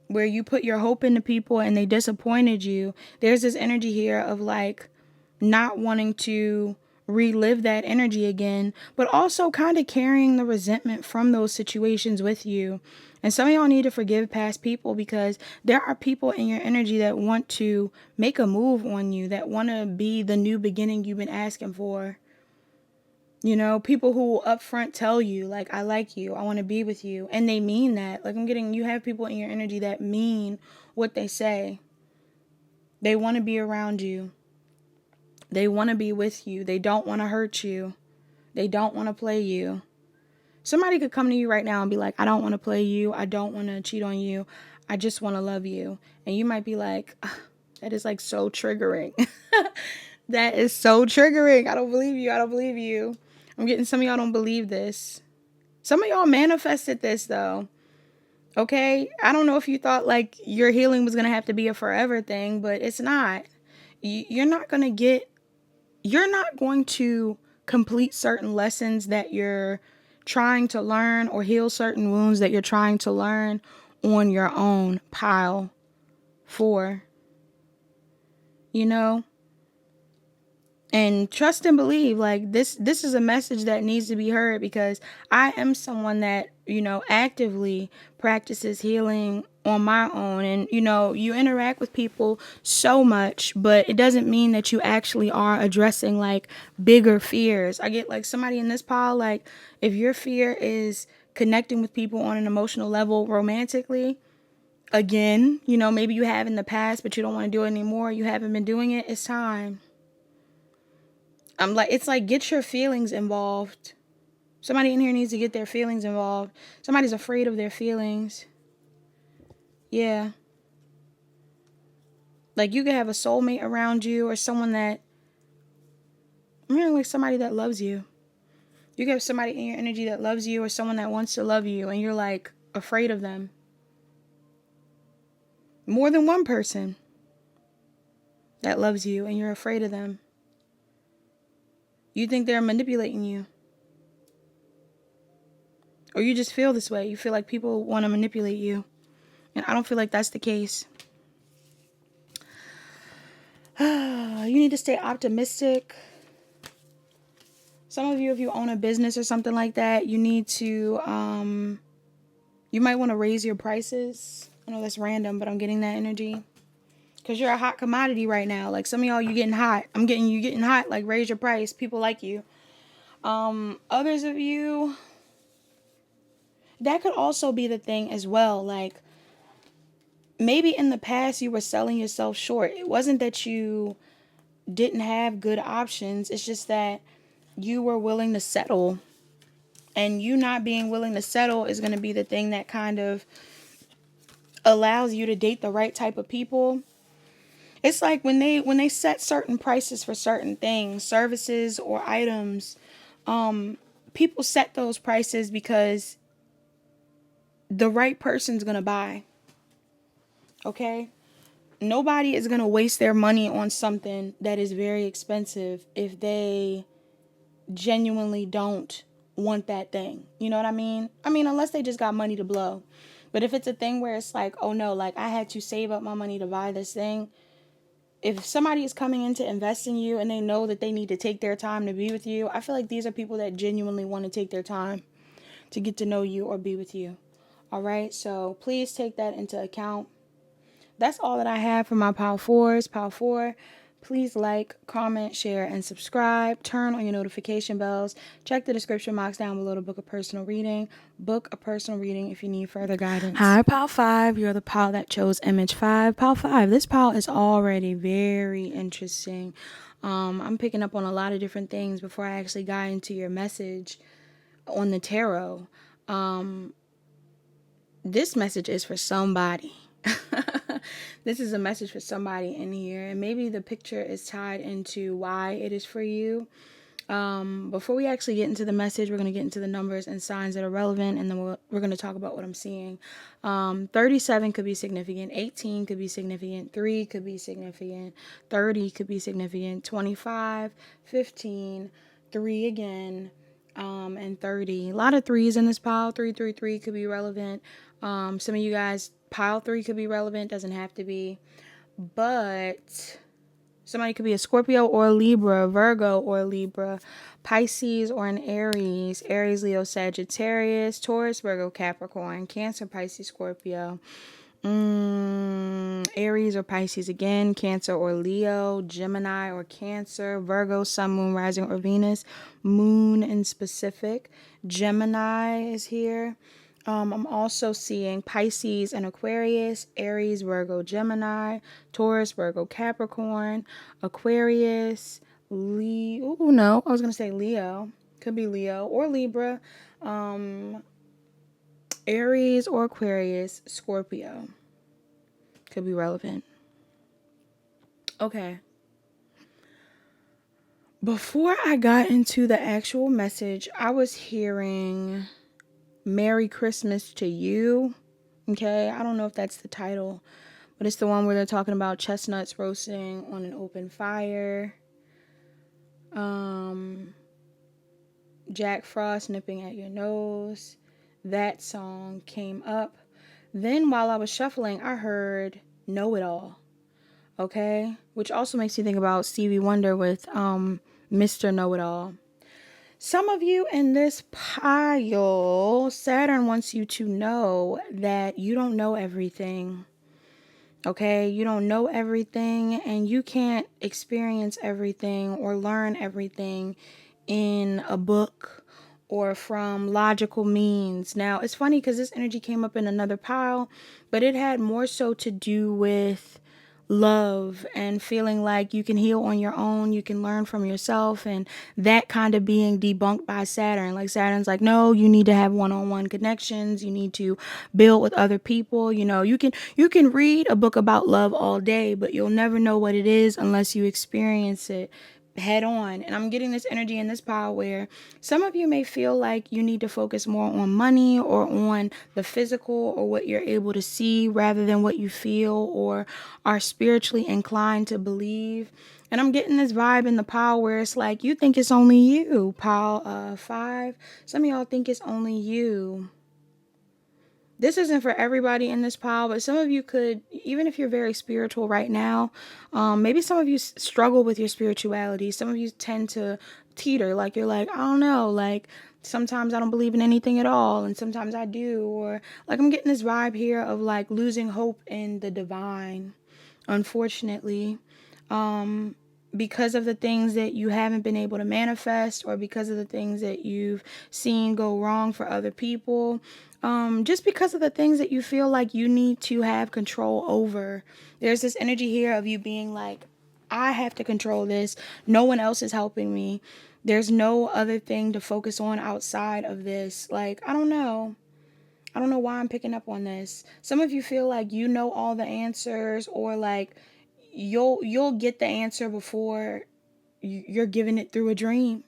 where you put your hope into people and they disappointed you, there's this energy here of like not wanting to relive that energy again, but also kind of carrying the resentment from those situations with you. And some of y'all need to forgive past people, because there are people in your energy that want to make a move on you, that want to be the new beginning you've been asking for. People who will upfront tell you, like, I like you, I want to be with you. And they mean that. Like, you have people in your energy that mean what they say. They want to be around you. They want to be with you. They don't want to hurt you. They don't want to play you. Somebody could come to you right now and be like, I don't want to play you. I don't want to cheat on you. I just want to love you. And you might be like, that is like so triggering. That is so triggering. I don't believe you. I don't believe you. I'm getting some of y'all don't believe this. Some of y'all manifested this though. Okay? I don't know if you thought like your healing was going to have to be a forever thing, but it's not. You're not going to complete certain lessons that you're trying to learn, or heal certain wounds that you're trying to learn on your own. Pile 4. And trust and believe, like this is a message that needs to be heard, because I am someone that, actively practices healing on my own. And, you interact with people so much, but it doesn't mean that you actually are addressing like bigger fears. I get like somebody in this pile, like if your fear is connecting with people on an emotional level romantically, again, maybe you have in the past, but you don't want to do it anymore. You haven't been doing it. It's time. It's like, get your feelings involved. Somebody in here needs to get their feelings involved. Somebody's afraid of their feelings. Yeah. Like you could have a soulmate around you, or someone that, like somebody that loves you. You could have somebody in your energy that loves you, or someone that wants to love you, and you're like afraid of them. More than one person that loves you and you're afraid of them. You think they're manipulating you. Or you just feel this way. You feel like people want to manipulate you. And I don't feel like that's the case. You need to stay optimistic. Some of you, if you own a business or something like that, you need to, you might want to raise your prices. I know that's random, but I'm getting that energy. Because you're a hot commodity right now. Like some of y'all, you getting hot. You getting hot. Like raise your price. People like you. Others of you, that could also be the thing as well. Like maybe in the past you were selling yourself short. It wasn't that you didn't have good options. It's just that you were willing to settle. And you not being willing to settle is going to be the thing that kind of allows you to date the right type of people. It's like when they set certain prices for certain things, services or items, people set those prices because the right person's going to buy. Okay? Nobody is going to waste their money on something that is very expensive if they genuinely don't want that thing. You know what I mean? Unless they just got money to blow. But if it's a thing where it's like, oh no, like I had to save up my money to buy this thing. If somebody is coming in to invest in you and they know that they need to take their time to be with you, I feel like these are people that genuinely want to take their time to get to know you or be with you. All right, so please take that into account. That's all that I have for my Pile 4s. Pile 4, please like, comment, share, and subscribe. Turn on your notification bells. Check the description box down below to book a personal reading. Book a personal reading if you need further guidance. Hi, Pile 5. You're the pile that chose image 5. Pile 5. This pile is already very interesting. I'm picking up on a lot of different things before I actually got into your message on the tarot. This message is for somebody. This is a message for somebody in here, and maybe the picture is tied into why it is for you. Before we actually get into the message, we're going to get into the numbers and signs that are relevant, and then we're going to talk about what I'm seeing. 37 could be significant, 18 could be significant, 3 could be significant, 30 could be significant, 25, 15, 3 again, and 30. A lot of threes in this pile. 333 could be relevant. Some of you guys, pile 3 could be relevant, doesn't have to be, but somebody could be a Scorpio or a Libra, Virgo or a Libra, Pisces or an Aries, Aries, Leo, Sagittarius, Taurus, Virgo, Capricorn, Cancer, Pisces, Scorpio, Aries or Pisces again, Cancer or Leo, Gemini or Cancer, Virgo, Sun, Moon, Rising or Venus, Moon in specific, Gemini is here. I'm also seeing Pisces and Aquarius, Aries, Virgo, Gemini, Taurus, Virgo, Capricorn, Aquarius, Leo. Oh, no, I was going to say Leo. Could be Leo or Libra. Aries or Aquarius, Scorpio. Could be relevant. Okay. Before I got into the actual message, I was hearing Merry Christmas to You. Okay, I don't know if that's the title, but it's the one where they're talking about chestnuts roasting on an open fire. Jack Frost nipping at your nose. That song came up. Then while I was shuffling, I heard Know It All. Okay, which also makes me think about Stevie Wonder with Mr. Know It All. Some of you in this pile, Saturn wants you to know that you don't know everything. Okay, you don't know everything, and you can't experience everything or learn everything in a book or from logical means. Now, it's funny because this energy came up in another pile, but it had more so to do with love and feeling like you can heal on your own, you can learn from yourself, and that kind of being debunked by Saturn. Like Saturn's like, no, you need to have one-on-one connections, you need to build with other people. You know, you can read a book about love all day, but you'll never know what it is unless you experience it head on. And I'm getting this energy in this pile where some of you may feel like you need to focus more on money or on the physical or what you're able to see rather than what you feel or are spiritually inclined to believe. And I'm getting this vibe in the pile where it's like you think it's only you. Pile 5. Some of y'all think it's only you. This isn't for everybody in this pile, but some of you could, even if you're very spiritual right now, maybe some of you struggle with your spirituality. Some of you tend to teeter, like you're like, I don't know, like sometimes I don't believe in anything at all, and sometimes I do, or like I'm getting this vibe here of like losing hope in the divine, unfortunately. Because of the things that you haven't been able to manifest or because of the things that you've seen go wrong for other people, just because of the things that you feel like you need to have control over. There's this energy here of you being like, I have to control this. No one else is helping me. There's no other thing to focus on outside of this. Like, I don't know. I don't know why I'm picking up on this. Some of you feel like you know all the answers, or like you'll get the answer before you're giving it through a dream.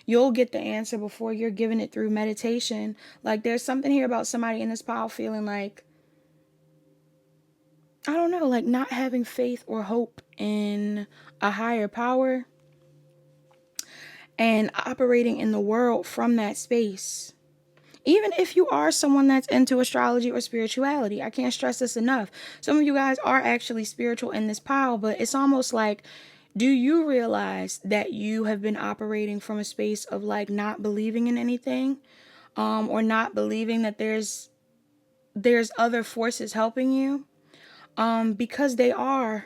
You'll get the answer before you're giving it through meditation. Like there's something here about somebody in this pile feeling like, I don't know, like not having faith or hope in a higher power and operating in the world from that space. Even if you are someone that's into astrology or spirituality, I can't stress this enough. Some of you guys are actually spiritual in this pile, but it's almost like, do you realize that you have been operating from a space of like not believing in anything, or not believing that there's other forces helping you? Because they are.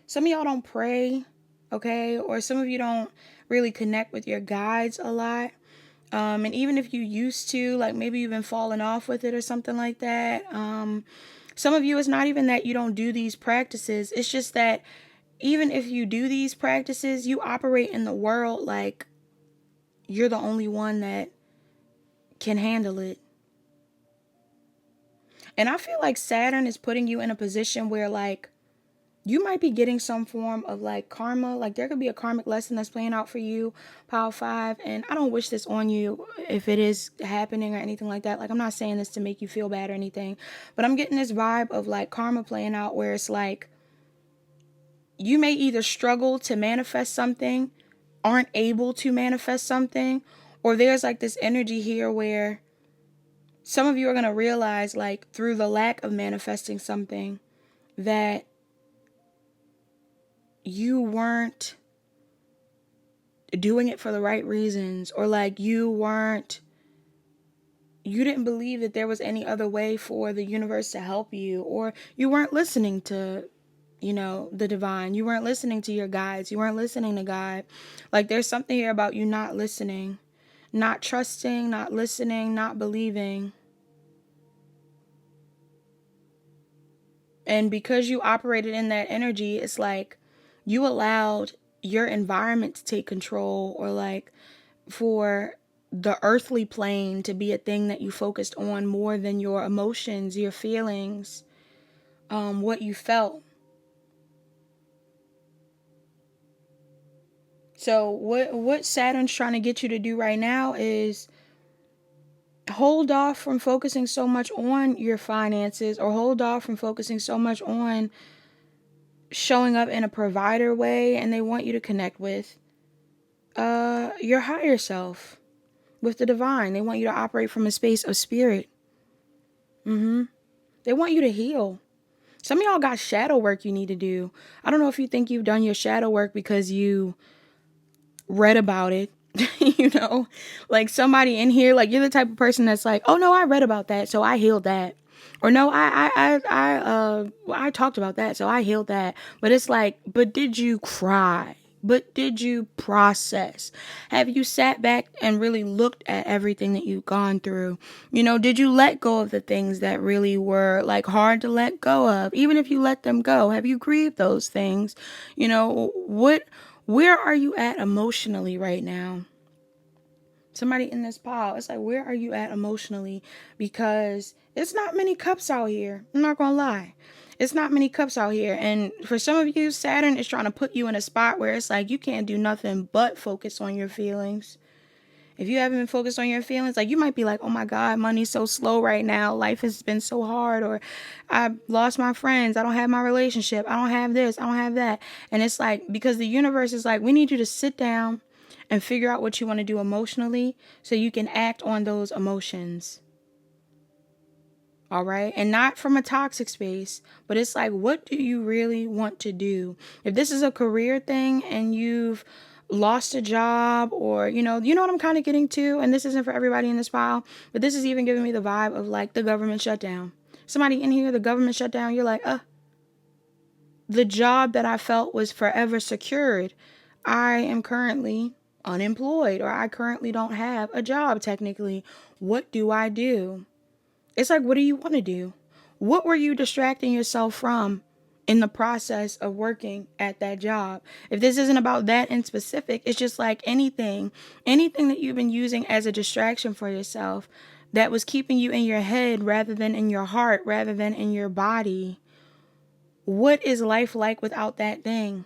Some of y'all don't pray, okay? Or some of you don't really connect with your guides a lot. And even if you used to, like maybe you've been falling off with it or something like that. Some of you, it's not even that you don't do these practices. It's just that even if you do these practices, you operate in the world like you're the only one that can handle it. And I feel like Saturn is putting you in a position where like you might be getting some form of like karma. Like there could be a karmic lesson that's playing out for you, Power 5. And I don't wish this on you if it is happening or anything like that. Like I'm not saying this to make you feel bad or anything, but I'm getting this vibe of like karma playing out where it's like you may either struggle to manifest something, aren't able to manifest something, or there's like this energy here where some of you are going to realize, like through the lack of manifesting something, that you weren't doing it for the right reasons, or like you didn't believe that there was any other way for the universe to help you, or you weren't listening to, the divine. You weren't listening to your guides. You weren't listening to God. Like there's something here about you not listening, not trusting, not listening, not believing. And because you operated in that energy, it's like you allowed your environment to take control, or like for the earthly plane to be a thing that you focused on more than your emotions, your feelings, what you felt. So what Saturn's trying to get you to do right now is hold off from focusing so much on your finances, or hold off from focusing so much on showing up in a provider way, and they want you to connect with your higher self, with the divine. They want you to operate from a space of spirit. They want you to heal. Some of y'all got shadow work you need to do. I don't know if you think you've done your shadow work because you read about it. Like somebody in here, like you're the type of person that's like, oh no, I read about that, so I healed that. Or no, I talked about that, so I healed that. But it's like, but did you cry? But did you process? Have you sat back and really looked at everything that you've gone through? Did you let go of the things that really were like hard to let go of? Even if you let them go, have you grieved those things? Where are you at emotionally right now? Somebody in this pile, it's like, where are you at emotionally? Because it's not many cups out here. I'm not gonna lie. It's not many cups out here. And for some of you, Saturn is trying to put you in a spot where it's like you can't do nothing but focus on your feelings. If you haven't been focused on your feelings, like you might be like, oh my God, money's so slow right now. Life has been so hard. Or I lost my friends. I don't have my relationship. I don't have this. I don't have that. And it's like, because the universe is like, we need you to sit down and figure out what you want to do emotionally so you can act on those emotions. All right. And not from a toxic space, but it's like, what do you really want to do? If this is a career thing and you've lost a job, or, what I'm kind of getting to, and this isn't for everybody in this file, but this is even giving me the vibe of like the government shutdown. Somebody in here, the government shutdown, you're like, the job that I felt was forever secured, I am currently unemployed, or I currently don't have a job technically. What do I do? It's like, what do you want to do? What were you distracting yourself from in the process of working at that job? If this isn't about that in specific, it's just like anything that you've been using as a distraction for yourself that was keeping you in your head rather than in your heart, rather than in your body. What is life like without that thing?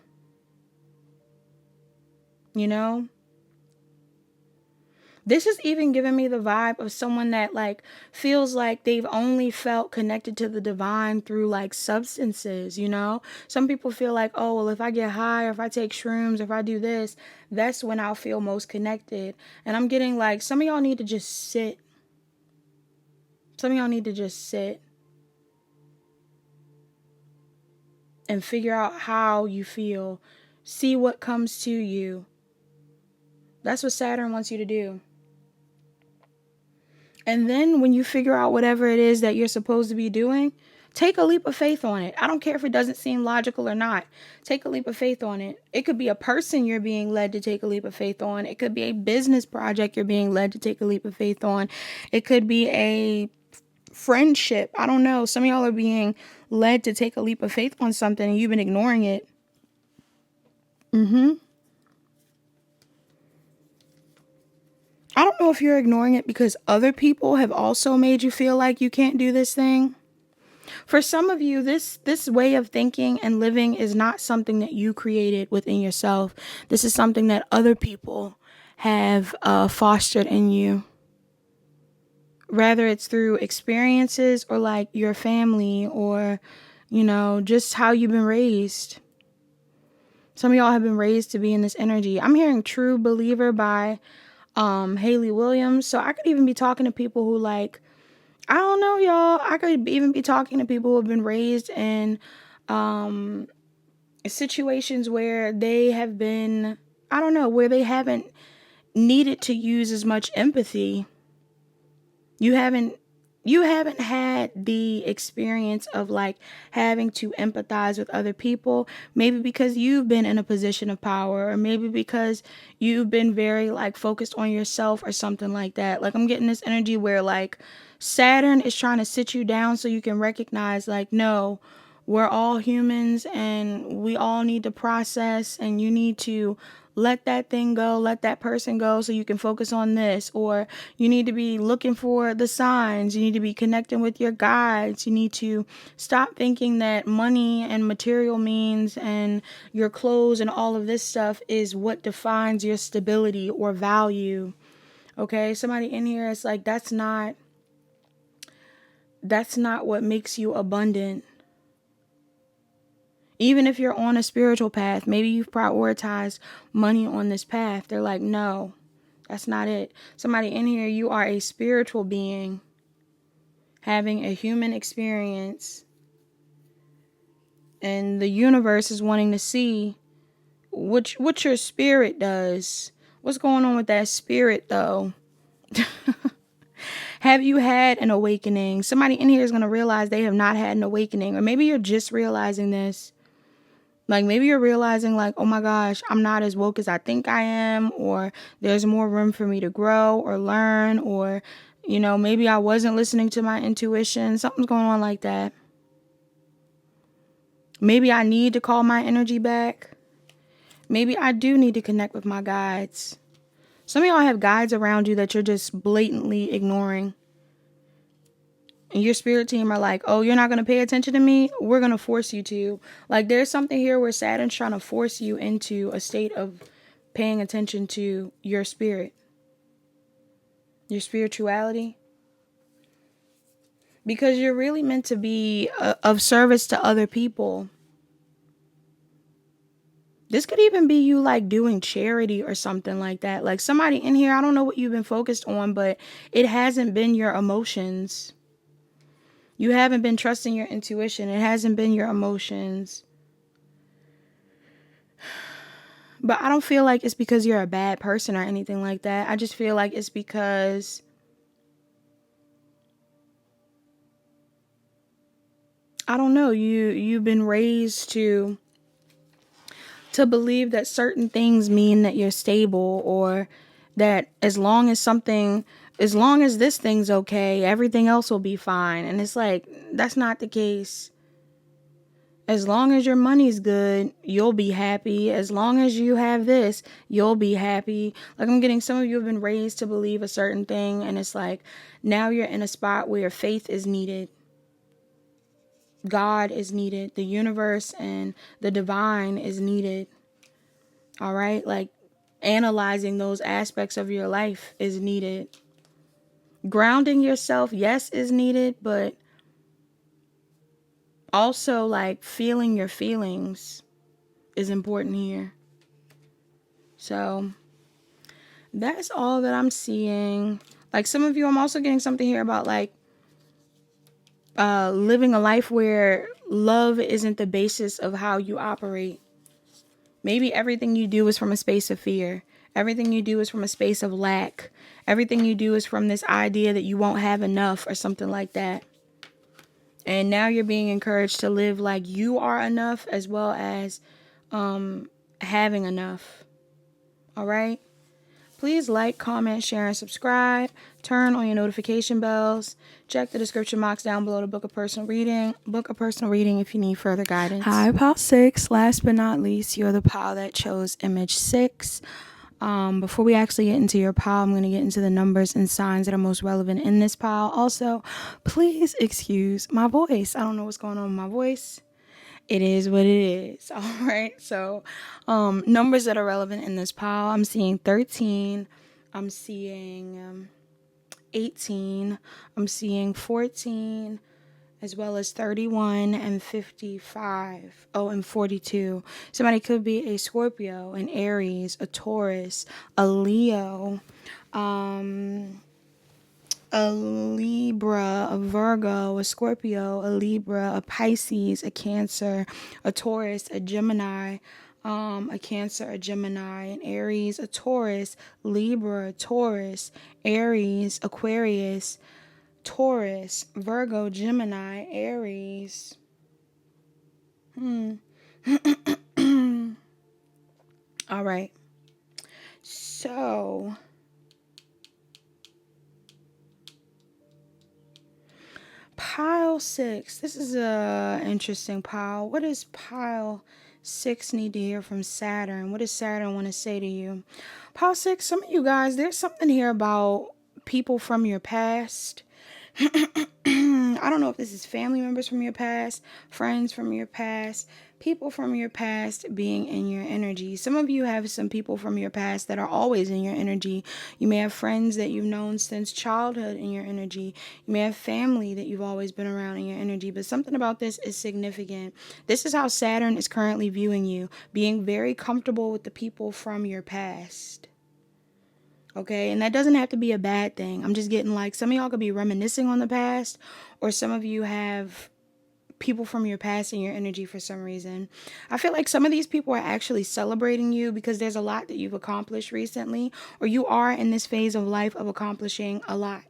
This is even giving me the vibe of someone that like feels like they've only felt connected to the divine through like substances, Some people feel like, oh, well, if I get high, or if I take shrooms, or if I do this, that's when I'll feel most connected. And I'm getting like, some of y'all need to just sit. Some of y'all need to just sit and figure out how you feel. See what comes to you. That's what Saturn wants you to do. And then when you figure out whatever it is that you're supposed to be doing, take a leap of faith on it. I don't care if it doesn't seem logical or not. Take a leap of faith on it. It could be a person you're being led to take a leap of faith on. It could be a business project you're being led to take a leap of faith on. It could be a friendship. I don't know. Some of y'all are being led to take a leap of faith on something and you've been ignoring it. I don't know if you're ignoring it because other people have also made you feel like you can't do this thing. For some of you, this way of thinking and living is not something that you created within yourself. This is something that other people have fostered in you. Rather it's through experiences or like your family or, just how you've been raised. Some of y'all have been raised to be in this energy. I'm hearing True Believer by Haley Williams. So I could even be talking to people who like, I don't know, y'all. I could even be talking to people who have been raised in situations where they have been, I don't know, where they haven't needed to use as much empathy. You haven't had the experience of like having to empathize with other people, maybe because you've been in a position of power, or maybe because you've been very like focused on yourself or something like that. Like I'm getting this energy where like Saturn is trying to sit you down so you can recognize like, no, we're all humans and we all need to process, and you need to let that thing go, let that person go so you can focus on this. Or you need to be looking for the signs. You need to be connecting with your guides. You need to stop thinking that money and material means and your clothes and all of this stuff is what defines your stability or value. Okay, somebody in here is like, that's not what makes you abundant. Even if you're on a spiritual path, maybe you've prioritized money on this path. They're like, no, that's not it. Somebody in here, you are a spiritual being having a human experience. And the universe is wanting to see what your spirit does. What's going on with that spirit, though? Have you had an awakening? Somebody in here is going to realize they have not had an awakening. Or maybe you're just realizing this. Like maybe you're realizing like, oh my gosh, I'm not as woke as I think I am, or there's more room for me to grow or learn, or, maybe I wasn't listening to my intuition. Something's going on like that. Maybe I need to call my energy back. Maybe I do need to connect with my guides. Some of y'all have guides around you that you're just blatantly ignoring. And your spirit team are like, oh, you're not going to pay attention to me? We're going to force you to. Like there's something here where Saturn's trying to force you into a state of paying attention to your spirit. Your spirituality. Because you're really meant to be of service to other people. This could even be you like doing charity or something like that. Like somebody in here, I don't know what you've been focused on, but it hasn't been your emotions. You haven't been trusting your intuition. It hasn't been your emotions. But I don't feel like it's because you're a bad person or anything like that. I just feel like it's because I don't know, you've been raised to believe that certain things mean that you're stable, or that as long as this thing's okay, everything else will be fine. And it's like, that's not the case. As long as your money's good, you'll be happy. As long as you have this, you'll be happy. Like I'm getting, some of you have been raised to believe a certain thing, and it's like now you're in a spot where faith is needed. God is needed. The universe and the divine is needed. All right? Like analyzing those aspects of your life is needed. Grounding yourself, yes, is needed, but also like feeling your feelings is important here. So that's all that I'm seeing. Like some of you, I'm also getting something here about like living a life where love isn't the basis of how you operate. Maybe everything you do is from a space of fear. Everything you do is from a space of lack. Everything you do is from this idea that you won't have enough or something like that. And now you're being encouraged to live like you are enough, as well as having enough. All right? Please like, comment, share, and subscribe. Turn on your notification bells. Check the description box down below to book a personal reading. Book a personal reading if you need further guidance. Hi, Pile 6. Last but not least, you're the pile that chose image 6. Before we actually get into your pile, I'm going to get into the numbers and signs that are most relevant in this pile. Also, please excuse my voice. I don't know what's going on with my voice. It is what it is. All right. So, numbers that are relevant in this pile, I'm seeing 13. I'm seeing 18. I'm seeing 14, as well as 31 and 55. Oh, and 42. Somebody could be a Scorpio, an Aries, a Taurus, a Leo, a Libra, a Virgo, a Scorpio, a Libra, a Pisces, a Cancer, a Taurus, a Gemini, a Cancer, a Gemini, an Aries, a Taurus, Libra, Taurus, Aries, Aquarius, Taurus, Virgo, Gemini, Aries. All right. So, pile 6. This is a interesting pile. What does pile 6 need to hear from Saturn? What does Saturn want to say to you? Pile 6, some of you guys, there's something here about people from your past. I don't know if this is family members from your past, friends from your past, people from your past being in your energy. Some of you have some people from your past that are always in your energy. You may have friends that you've known since childhood in your energy. You may have family that you've always been around in your energy. But something about this is significant. This is how Saturn is currently viewing you, being very comfortable with the people from your past. Okay, and that doesn't have to be a bad thing. I'm just getting like some of y'all could be reminiscing on the past, or some of you have people from your past in your energy for some reason. I feel like some of these people are actually celebrating you because there's a lot that you've accomplished recently, or you are in this phase of life of accomplishing a lot.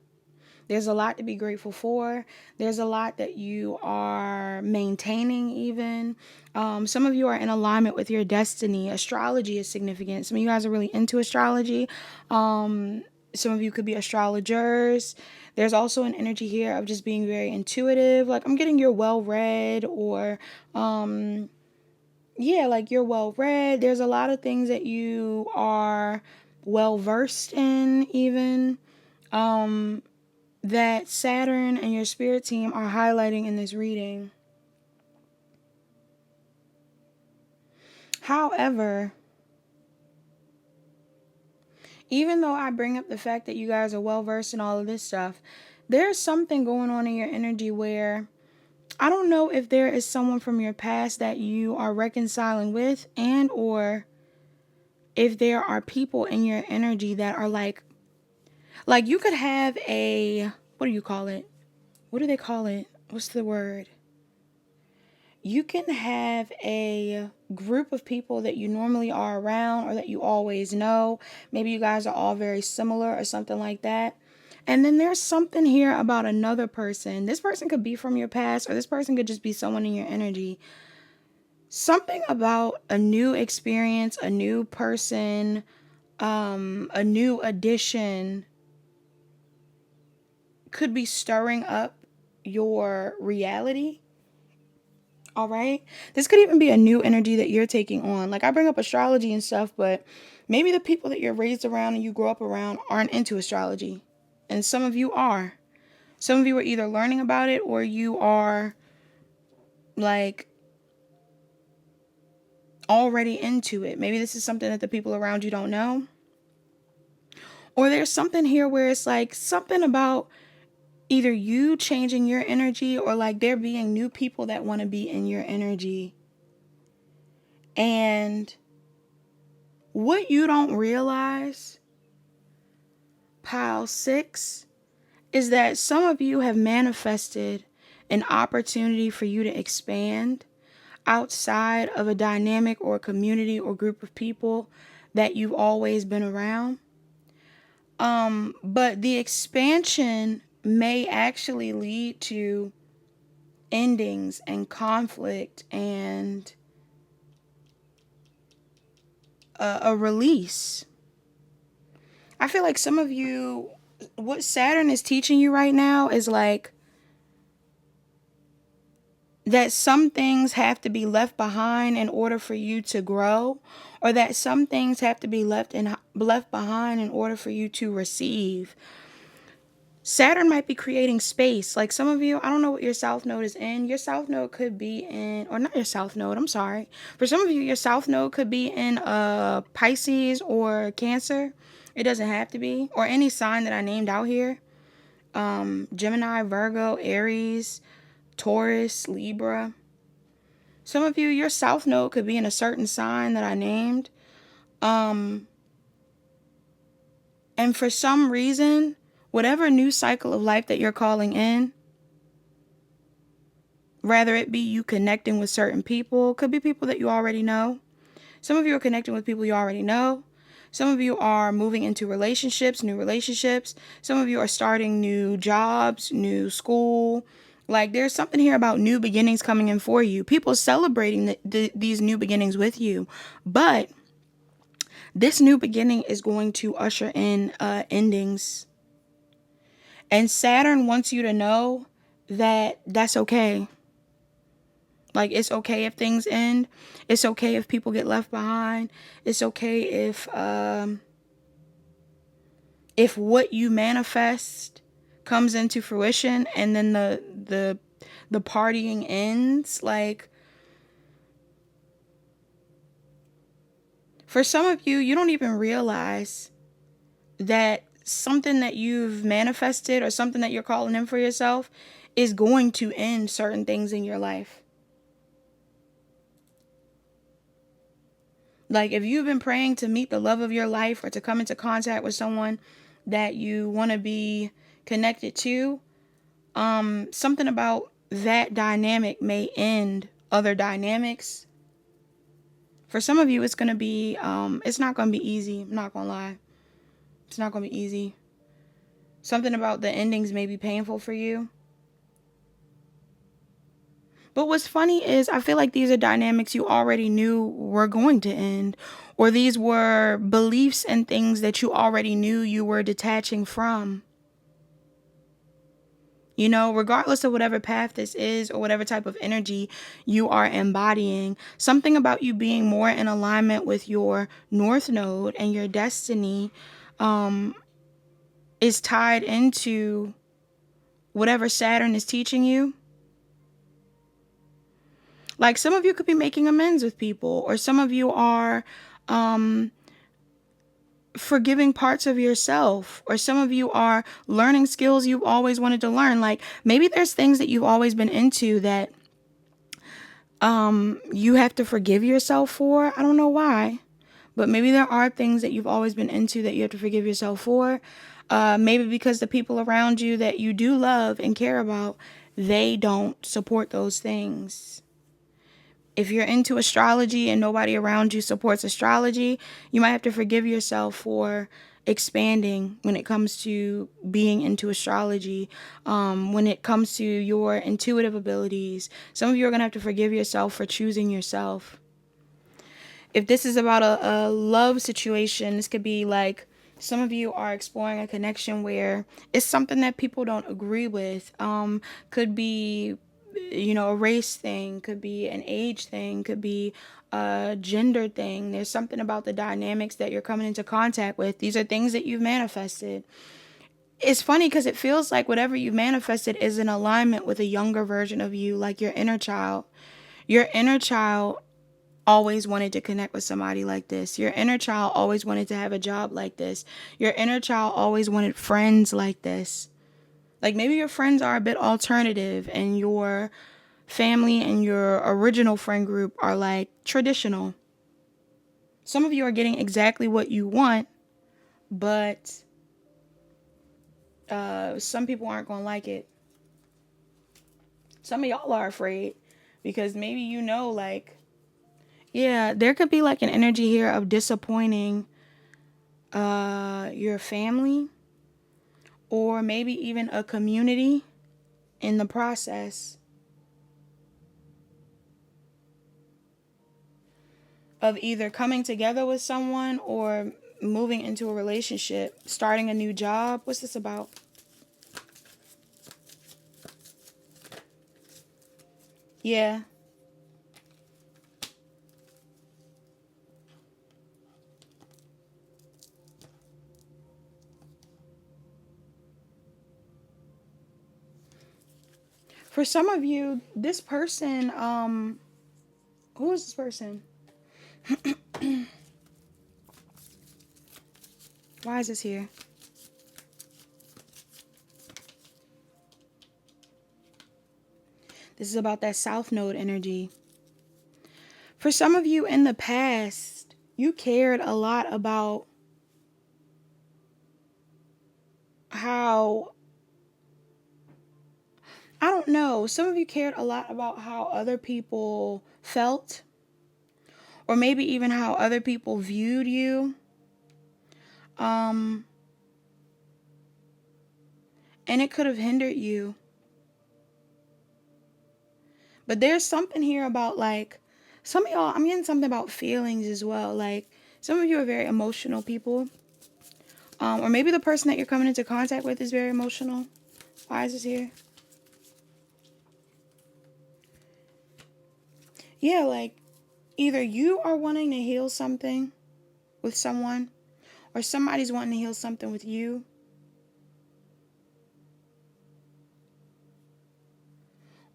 There's a lot to be grateful for. There's a lot that you are maintaining even. Some of you are in alignment with your destiny. Astrology is significant. Some of you guys are really into astrology. Some of you could be astrologers. There's also an energy here of just being very intuitive. Like I'm getting you're well read, or like you're well read. There's a lot of things that you are well versed in even. That Saturn and your spirit team are highlighting in this reading. However, even though I bring up the fact that you guys are well versed in all of this stuff, there's something going on in your energy where I don't know if there is someone from your past that you are reconciling with, and or if there are people in your energy that are like you could have a, what do you call it? What do they call it? What's the word? You can have a group of people that you normally are around or that you always know. Maybe you guys are all very similar or something like that. And then there's something here about another person. This person could be from your past, or this person could just be someone in your energy. Something about a new experience, a new person, a new addition could be stirring up your reality. All right. This could even be a new energy that you're taking on. Like I bring up astrology and stuff, but maybe the people that you're raised around and you grow up around aren't into astrology. And some of you are. Some of you are either learning about it or you are like already into it. Maybe this is something that the people around you don't know. Or there's something here where it's like something about either you changing your energy or like there being new people that want to be in your energy. And what you don't realize, pile 6, is that some of you have manifested an opportunity for you to expand outside of a dynamic or community or group of people that you've always been around. But the expansion may actually lead to endings and conflict and a release. I feel like some of you, what Saturn is teaching you right now is like that some things have to be left behind in order for you to grow, or that some things have to be left behind in order for you to receive. Saturn might be creating space. Like some of you, I don't know what your south node is in. Your south node could be in, or not your south node, I'm sorry. For some of you, your south node could be in Pisces or Cancer. It doesn't have to be. Or any sign that I named out here. Gemini, Virgo, Aries, Taurus, Libra. Some of you, your south node could be in a certain sign that I named. And for some reason, whatever new cycle of life that you're calling in, rather it be you connecting with certain people, could be people that you already know. Some of you are connecting with people you already know. Some of you are moving into relationships, new relationships. Some of you are starting new jobs, new school. Like there's something here about new beginnings coming in for you. People celebrating these new beginnings with you. But this new beginning is going to usher in endings. And Saturn wants you to know that that's okay. Like, it's okay if things end. It's okay if people get left behind. It's okay if what you manifest comes into fruition and then the partying ends. Like, for some of you, you don't even realize that something that you've manifested or something that you're calling in for yourself is going to end certain things in your life. Like, if you've been praying to meet the love of your life or to come into contact with someone that you want to be connected to, something about that dynamic may end other dynamics. For some of you, it's going to be, it's not going to be easy. I'm not going to lie. It's not going to be easy. Something about the endings may be painful for you. But what's funny is I feel like these are dynamics you already knew were going to end, or these were beliefs and things that you already knew you were detaching from. You know, regardless of whatever path this is or whatever type of energy you are embodying, something about you being more in alignment with your North Node and your destiny is tied into whatever Saturn is teaching you. Like, some of you could be making amends with people, or some of you are forgiving parts of yourself, or some of you are learning skills you've always wanted to learn. Like, maybe there's things that you've always been into that you have to forgive yourself for. I don't know why, but maybe there are things that you've always been into that you have to forgive yourself for. Maybe because the people around you that you do love and care about, they don't support those things. If you're into astrology and nobody around you supports astrology, you might have to forgive yourself for expanding when it comes to being into astrology, when it comes to your intuitive abilities. Some of you are going to have to forgive yourself for choosing yourself. If this is about a love situation, this could be like some of you are exploring a connection where it's something that people don't agree with. Could be, you know, a race thing, could be an age thing, could be a gender thing. There's something about the dynamics that you're coming into contact with. These are things that you've manifested. It's funny because it feels like whatever you've manifested is in alignment with a younger version of you, like your inner child. Your inner child always wanted to connect with somebody like this. Your inner child always wanted to have a job like this. Your inner child always wanted friends like this. Like, maybe your friends are a bit alternative and your family and your original friend group are like traditional. Some of you are getting exactly what you want, but some people aren't going to like it. Some of y'all are afraid because maybe you know, like, yeah, there could be like an energy here of disappointing your family, or maybe even a community in the process of either coming together with someone or moving into a relationship, starting a new job. What's this about? Yeah. For some of you, this person, who is this person? Why is this here? This is about that South Node energy. For some of you in the past, you cared a lot about how, I don't know, some of you cared a lot about how other people felt, or maybe even how other people viewed you. And it could have hindered you. But there's something here about, like, some of y'all, I'm getting something about feelings as well. Like, some of you are very emotional people. Or maybe the person that you're coming into contact with is very emotional. Why is this here? Yeah, like, either you are wanting to heal something with someone, or somebody's wanting to heal something with you.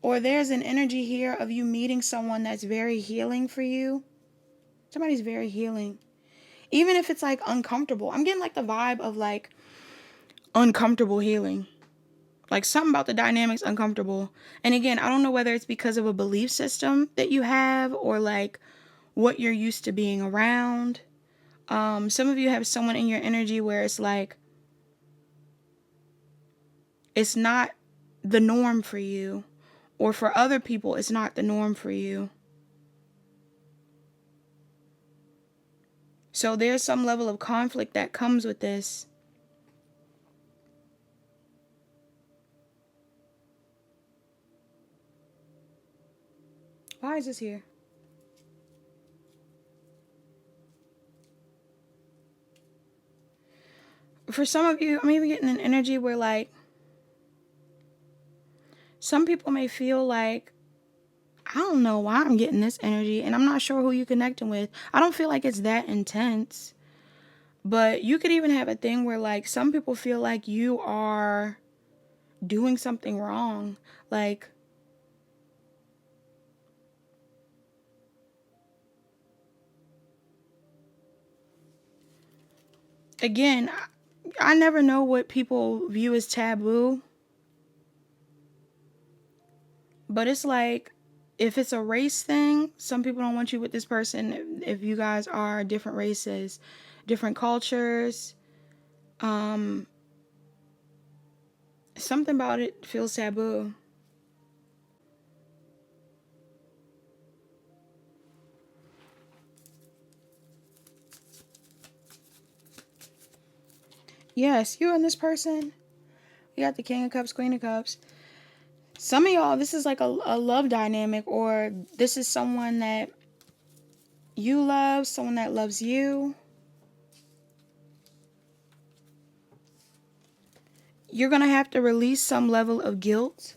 Or there's an energy here of you meeting someone that's very healing for you. Somebody's very healing. Even if it's, like, uncomfortable. I'm getting, like, the vibe of, like, uncomfortable healing. Like, something about the dynamics uncomfortable. And again, I don't know whether it's because of a belief system that you have, or, like, what you're used to being around. Some of you have someone in your energy where it's like, it's not the norm for you. Or for other people, it's not the norm for you. So there's some level of conflict that comes with this. Why is this here? For some of you, I'm even getting an energy where, like, some people may feel like, I don't know why I'm getting this energy, and I'm not sure who you're connecting with. I don't feel like it's that intense. But you could even have a thing where, like, some people feel like you are doing something wrong. Like, again, I never know what people view as taboo. But it's like, if it's a race thing, some people don't want you with this person if you guys are different races, different cultures. Something about it feels taboo. Yes, you and this person. You got the King of Cups, Queen of Cups. Some of y'all, this is like a love dynamic, or this is someone that you love, someone that loves you. You're going to have to release some level of guilt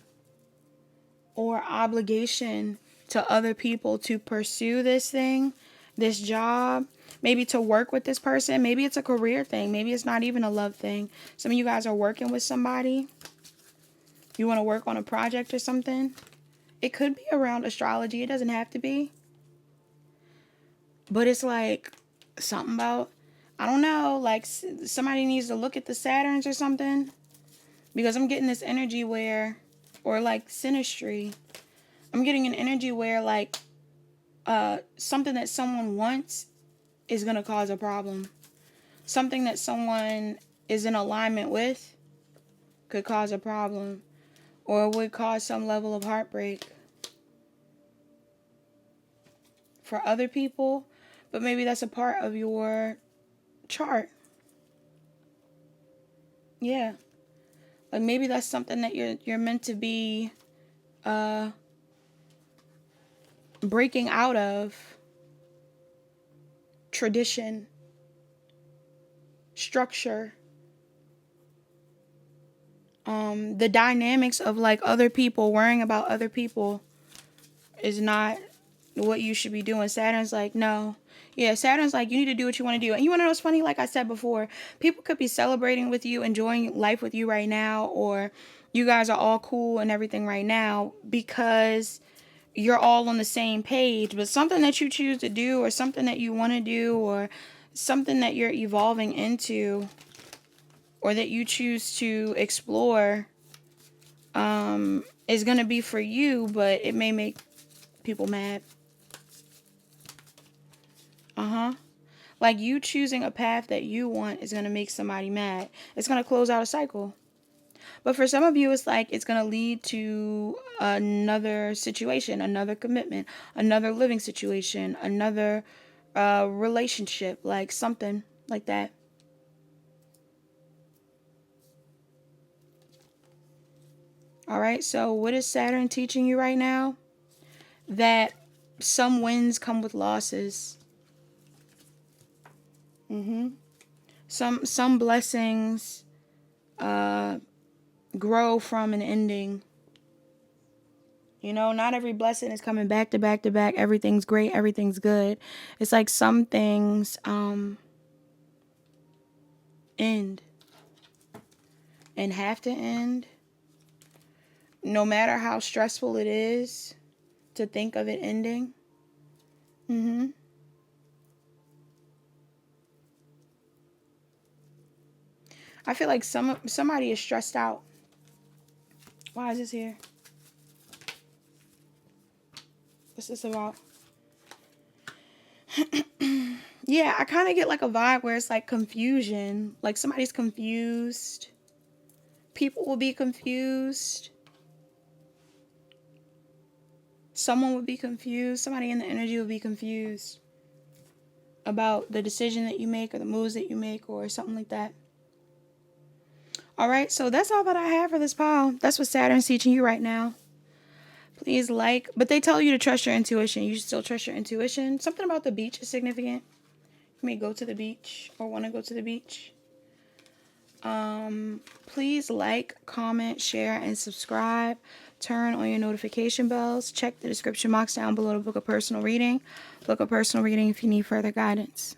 or obligation to other people to pursue this thing, this job, maybe to work with this person. Maybe it's a career thing. Maybe it's not even a love thing. Some of you guys are working with somebody. You want to work on a project or something. It could be around astrology. It doesn't have to be. But it's like something about, I don't know, like somebody needs to look at the Saturns or something. Because I'm getting this energy where, or like synastry, I'm getting an energy where, like, something that someone wants is going to cause a problem. Something that someone is in alignment with could cause a problem, or would cause some level of heartbreak for other people, but maybe that's a part of your chart. Yeah. Like, maybe that's something that you're meant to be breaking out of. Tradition, structure, the dynamics of, like, other people, worrying about other people. is not what you should be doing. Saturn's like, no. Yeah, Saturn's like, you need to do what you want to do. And you want to know what's funny? Like I said before, people could be celebrating with you, enjoying life with you right now, or you guys are all cool and everything right now because you're all on the same page. But something that you choose to do, or something that you want to do, or something that you're evolving into, or that you choose to explore, is going to be for you, but it may make people mad. Like, you choosing a path that you want is going to make somebody mad. It's going to close out a cycle. But for some of you, it's like it's going to lead to another situation, another commitment, another living situation, another relationship, like something like that. All right, so what is Saturn teaching you right now? That some wins come with losses. Some blessings grow from an ending. You know, not every blessing is coming back to back to back. Everything's great. Everything's good. It's like some things end and have to end. No matter how stressful it is to think of it ending. I feel like somebody is stressed out. Why is this here? What's this about? Yeah, I kind of get like a vibe where it's like confusion. Like somebody's confused. People will be confused. Someone would be confused. Somebody in the energy will be confused about the decision that you make, or the moves that you make, or something like that. All right, so that's all that I have for this pile. That's what Saturn's teaching you right now. Please like, but they tell you to trust your intuition. You should still trust your intuition. Something about the beach is significant. You may go to the beach or want to go to the beach. Please like, comment, share, and subscribe. Turn on your notification bells. Check the description box down below to book a personal reading. Book a personal reading if you need further guidance.